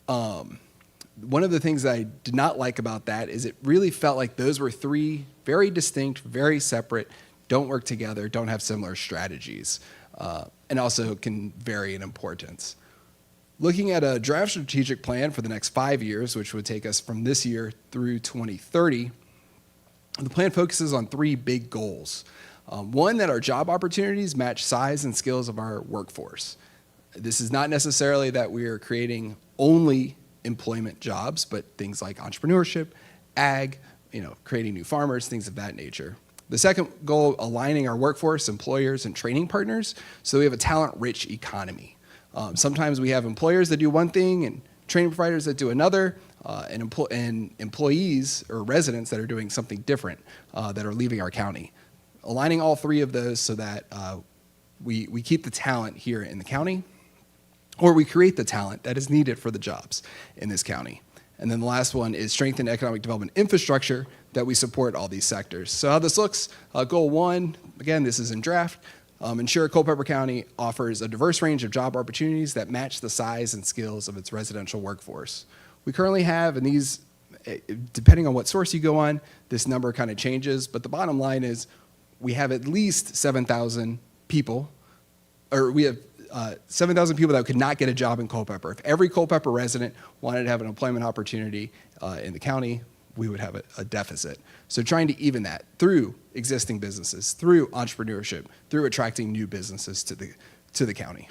One of the things that I did not like about that is it really felt like those were 3 very distinct, very separate, don't work together, don't have similar strategies, and also can vary in importance. Looking at a draft strategic plan for the next 5 years, which would take us from this year through 2030, the plan focuses on 3 big goals. One, that our job opportunities match size and skills of our workforce. This is not necessarily that we are creating only employment jobs, but things like entrepreneurship, ag, creating new farmers, things of that nature. The second goal, aligning our workforce, employers, and training partners so we have a talent-rich economy. Sometimes we have employers that do one thing and training providers that do another, and employees or residents that are doing something different that are leaving our county. Aligning all 3 of those so that we keep the talent here in the county, or we create the talent that is needed for the jobs in this county. And then the last one is strengthen economic development infrastructure that we support all these sectors. So how this looks, goal 1, again, this is in draft, ensure Culpeper County offers a diverse range of job opportunities that match the size and skills of its residential workforce. We currently have, and these, depending on what source you go on, this number kind of changes, but the bottom line is we have at least 7,000 people, or we have 7,000 people that could not get a job in Culpeper. If every Culpeper resident wanted to have an employment opportunity in the county, we would have a deficit. So trying to even that through existing businesses, through entrepreneurship, through attracting new businesses to the county.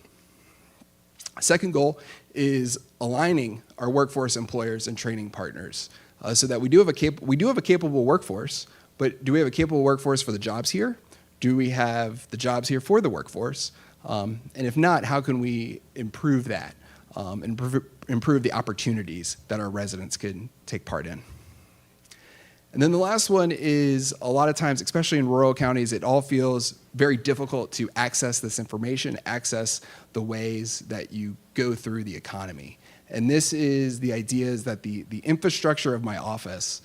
Second goal is aligning our workforce, employers, and training partners so that we do have a capable workforce, but do we have a capable workforce for the jobs here? Do we have the jobs here for the workforce? And if not, how can we improve that and improve the opportunities that our residents can take part in? And then the last one is a lot of times, especially in rural counties, it all feels very difficult to access this information, access the ways that you go through the economy. And this is the idea is that the infrastructure of my office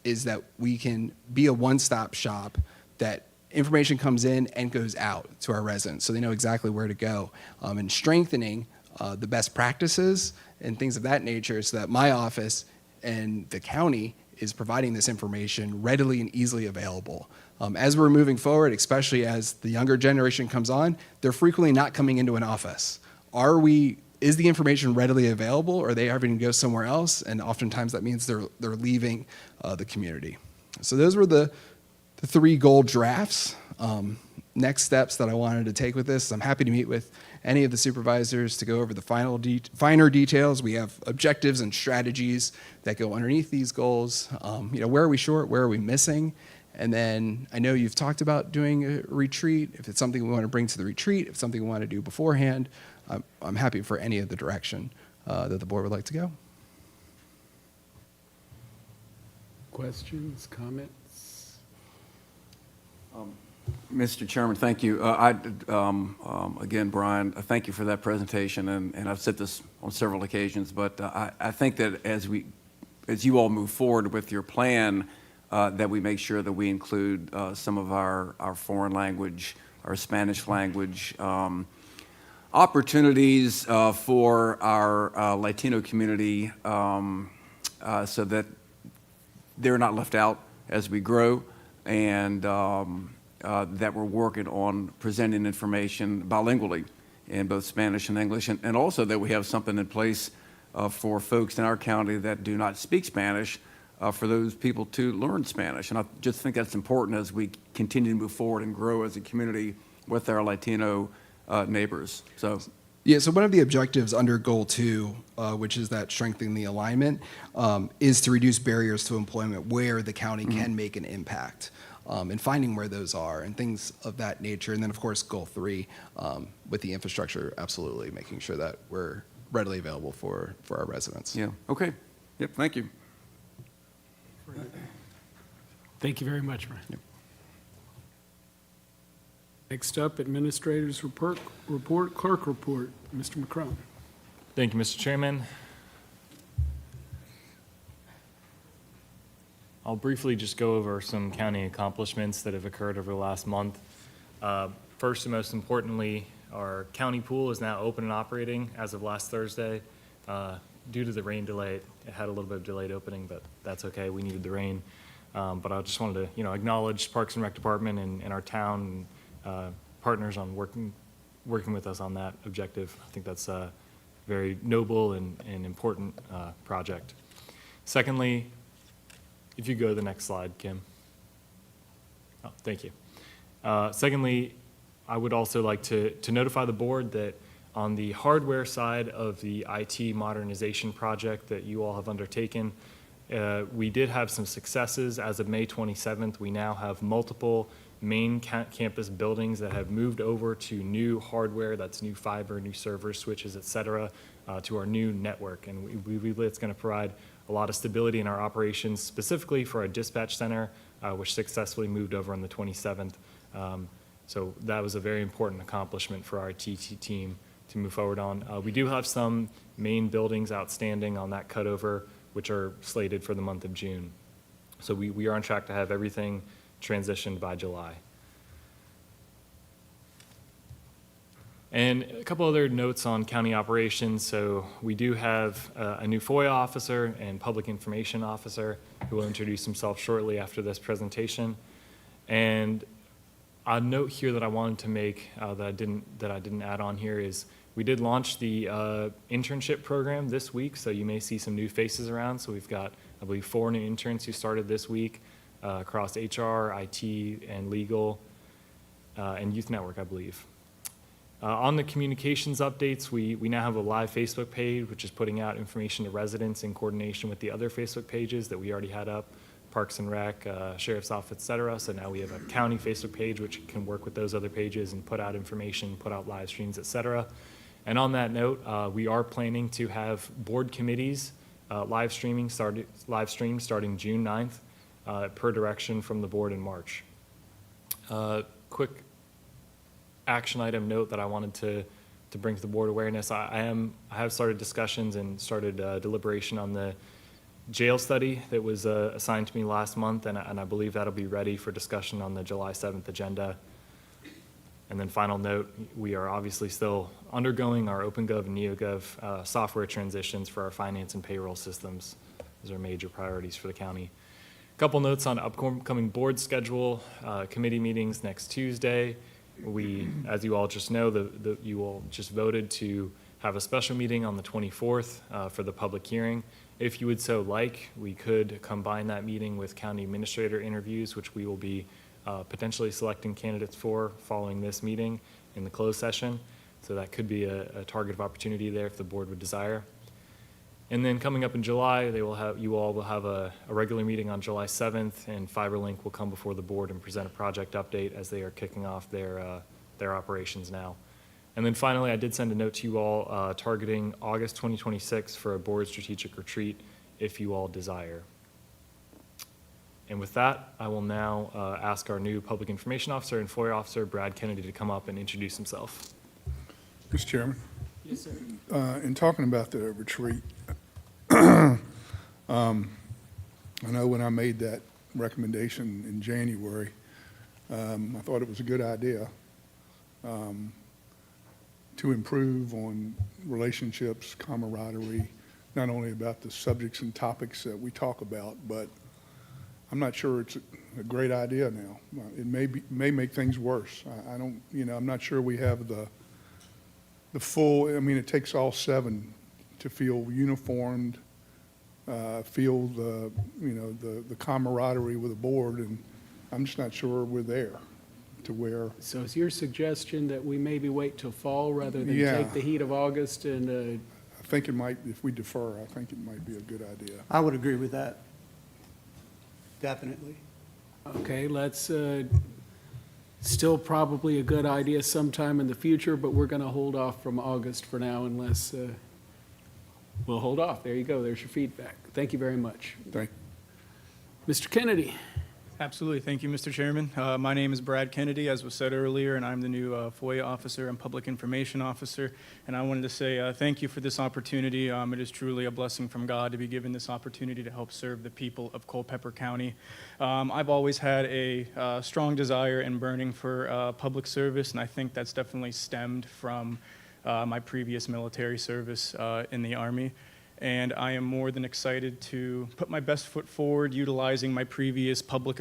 is that we can be a one-stop shop, that information comes in and goes out to our residents so they know exactly where to go, and strengthening the best practices and things of that nature so that my office and the county is providing this information readily and easily available. As we're moving forward, especially as the younger generation comes on, they're frequently not coming into an office. Is the information readily available, or are they having to go somewhere else? And oftentimes that means they're leaving the community. So those were the three goal drafts. Next steps that I wanted to take with this, I'm happy to meet with any of the supervisors to go over the finer details. We have objectives and strategies that go underneath these goals. Where are we short? Where are we missing? And then I know you've talked about doing a retreat. If it's something we want to bring to the retreat, if it's something we want to do beforehand, I'm happy for any of the direction that the board would like to go. Questions, comments? Mr. Chairman, thank you. Again, Brian, thank you for that presentation, and I've said this on several occasions, but I think that as you all move forward with your plan, that we make sure that we include some of our foreign language, our Spanish language, opportunities for our Latino community so that they're not left out as we grow, and that we're working on presenting information bilingually in both Spanish and English, and also that we have something in place for folks in our county that do not speak Spanish, for those people to learn Spanish. And I just think that's important as we continue to move forward and grow as a community with our Latino neighbors. So one of the objectives under Goal 2, which is that strengthening the alignment, is to reduce barriers to employment where the county can make an impact, and finding where those are and things of that nature. And then, of course, Goal 3, with the infrastructure, absolutely making sure that we're readily available for our residents. yeah, okay. Yep, thank you. Thank you very much, Ryan. Next up, Administrator's Report, Clerk Report, Mr. McCrone. Thank you, Mr. Chairman. I'll briefly just go over some county accomplishments that have occurred over the last month. First and most importantly, our county pool is now open and operating as of last Thursday. Due to the rain delay, it had a little bit of delayed opening, but that's okay. We needed the rain. But I just wanted to, acknowledge Parks and Rec Department and our town partners on working with us on that objective. I think that's a very noble and important project. Secondly, if you go to the next slide, Kim. Oh, thank you. Secondly, I would also like to notify the board that on the hardware side of the IT modernization project that you all have undertaken, we did have some successes. As of May 27th, we now have multiple main campus buildings that have moved over to new hardware, that's new fiber, new servers, switches, et cetera, to our new network. And we believe it's going to provide a lot of stability in our operations, specifically for our dispatch center, which successfully moved over on the 27th. So that was a very important accomplishment for our IT team to move forward on. We do have some main buildings outstanding on that cutover, which are slated for the month of June. So we are on track to have everything transitioned by July. And a couple other notes on county operations. So we do have a new FOIA officer and public information officer who will introduce himself shortly after this presentation. And a note here that I wanted to make that I didn't add on here is we did launch the internship program this week, so you may see some new faces around. So we've got, I believe, 4 new interns who started this week across HR, IT, and legal, and Youth Network, I believe. On the communications updates, we now have a live Facebook page, which is putting out information to residents in coordination with the other Facebook pages that we already had up, Parks and Rec, Sheriff's Office, et cetera. So now we have a county Facebook page, which can work with those other pages and put out information, put out live streams, et cetera. And on that note, we are planning to have board committees live stream starting June 9th, per direction from the board in March. Quick action item note that I wanted to bring to the board awareness. I have started discussions and started deliberation on the jail study that was assigned to me last month, and I believe that'll be ready for discussion on the July 7th agenda. And then final note, we are obviously still undergoing our OpenGov and NeoGov software transitions for our finance and payroll systems. Those are major priorities for the county. Couple notes on upcoming board schedule, committee meetings next Tuesday. We, as you all just know, you all just voted to have a special meeting on the 24th for the public hearing. If you would so like, we could combine that meeting with county administrator interviews, which we will be potentially selecting candidates for following this meeting in the closed session. So that could be a target of opportunity there if the board would desire. And then coming up in July, you all will have a regular meeting on July 7th, and FiberLink will come before the board and present a project update as they are kicking off their operations now. And then finally, I did send a note to you all targeting August 2026 for a board strategic retreat if you all desire. And with that, I will now ask our new Public Information Officer and FOIA Officer, Brad Kennedy, to come up and introduce himself. Mr. Chairman? Yes, sir. In talking about the retreat, I know when I made that recommendation in January, I thought it was a good idea to improve on relationships, camaraderie, not only about the subjects and topics that we talk about, but I'm not sure it's a great idea now. It may make things worse. I don't, I'm not sure we have the full, it takes all seven to feel uniformed, feel the camaraderie with the board, and I'm just not sure we're there to where. So is your suggestion that we maybe wait till fall rather than Yeah. take the heat of August and, I think it might, if we defer, I think it might be a good idea. I would agree with that. Definitely. okay, let's, still probably a good idea sometime in the future, but we're going to hold off from August for now unless, we'll hold off. There you go. There's your feedback. Thank you very much. Thank Mr. Kennedy. Absolutely. Thank you, Mr. Chairman. My name is Brad Kennedy, as was said earlier, and I'm the new FOIA Officer and Public Information Officer. And I wanted to say thank you for this opportunity. It is truly a blessing from God to be given this opportunity to help serve the people of Culpeper County. I've always had a strong desire and burning for public service, and I think that's definitely stemmed from my previous military service in the Army. And I am more than excited to put my best foot forward utilizing my previous public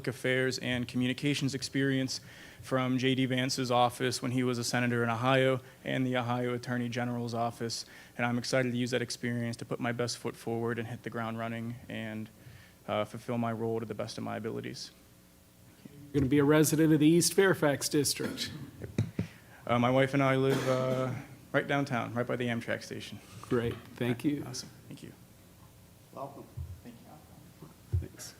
affairs and communications experience from J.D. Vance's office when he was a senator in Ohio and the Ohio Attorney General's office. And I'm excited to use that experience to put my best foot forward and hit the ground running and fulfill my role to the best of my abilities. You're going to be a resident of the East Fairfax District. My wife and I live right downtown, right by the Amtrak station. Great. Thank you. Awesome. Thank you. Welcome. Thanks.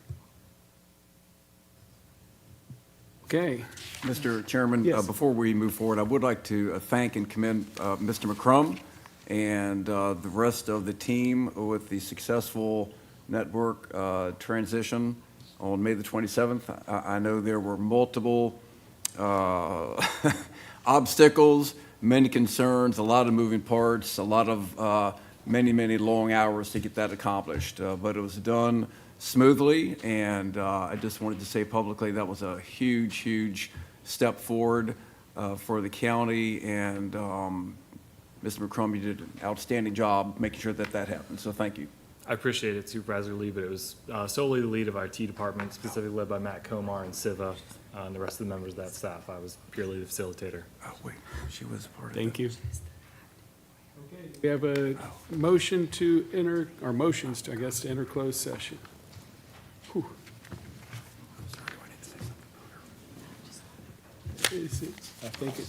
Okay. Mr. Chairman, Yes. before we move forward, I would like to thank and commend Mr. McCrum and the rest of the team with the successful network transition on May the 27th. I know there were multiple obstacles, many concerns, a lot of moving parts, a lot of many long hours to get that accomplished. But it was done smoothly, and I just wanted to say publicly that was a huge step forward for the county, and Mr. McCrum, you did an outstanding job making sure that happened, so thank you. I appreciate it, Supervisor Lee, but it was solely the lead of our IT department, specifically led by Matt Komar and Siva, and the rest of the members of that staff. I was purely the facilitator. Oh, wait, she was part of it. Thank you. Okay, we have a motion to enter, or motions, I guess, to enter closed session. Whew. Is it? I think it.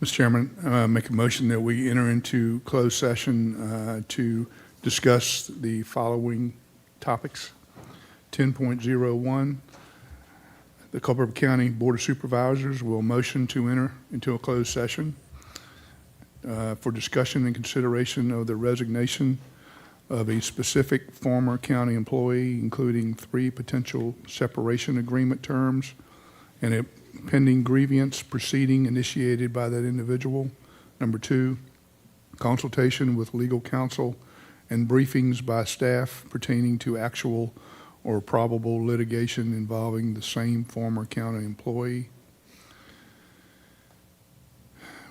Mr. Chairman, make a motion that we enter into closed session to discuss the following topics. 10.01, the Culpeper County Board of Supervisors will motion to enter into a closed session for discussion and consideration of the resignation of a specific former county employee, including 3 potential separation agreement terms and a pending grievance proceeding initiated by that individual. Number 2, consultation with legal counsel and briefings by staff pertaining to actual or probable litigation involving the same former county employee,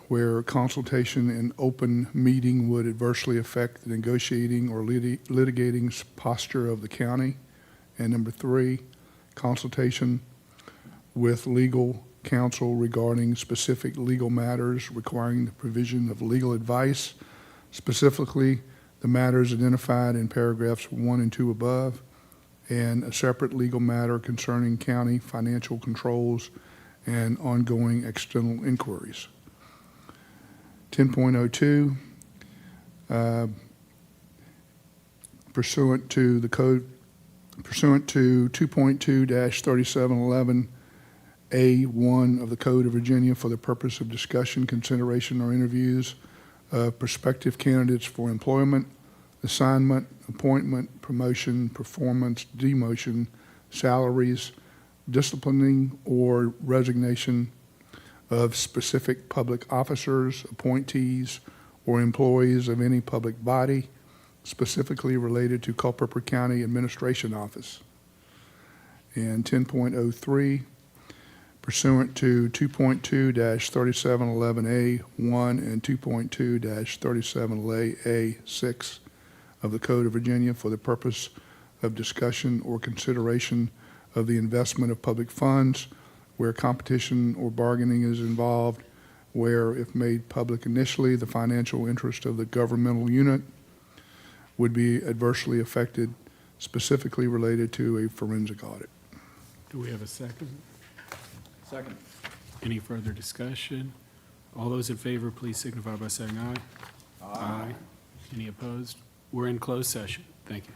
where consultation in open meeting would adversely affect the negotiating or litigating posture of the county. And number 3, consultation with legal counsel regarding specific legal matters requiring the provision of legal advice, specifically the matters identified in paragraphs 1 and 2 above, and a separate legal matter concerning county financial controls and ongoing external inquiries. 10.02, pursuant to the code, pursuant to 2.2-3711A1 of the Code of Virginia, for the purpose of discussion, consideration, or interviews of prospective candidates for employment, assignment, appointment, promotion, performance, demotion, salaries, disciplining, or resignation of specific public officers, appointees, or employees of any public body, specifically related to Culpeper County Administration Office. And 10.03, pursuant to 2.2-3711A1 and 2.2-3711A6 of the Code of Virginia, for the purpose of discussion or consideration of the investment of public funds, where competition or bargaining is involved, where, if made public initially, the financial interest of the governmental unit would be adversely affected, specifically related to a forensic audit. Do we have a second? Second. Any further discussion? All those in favor, please signify by saying aye. Aye. Any opposed? We're in closed session. Thank you.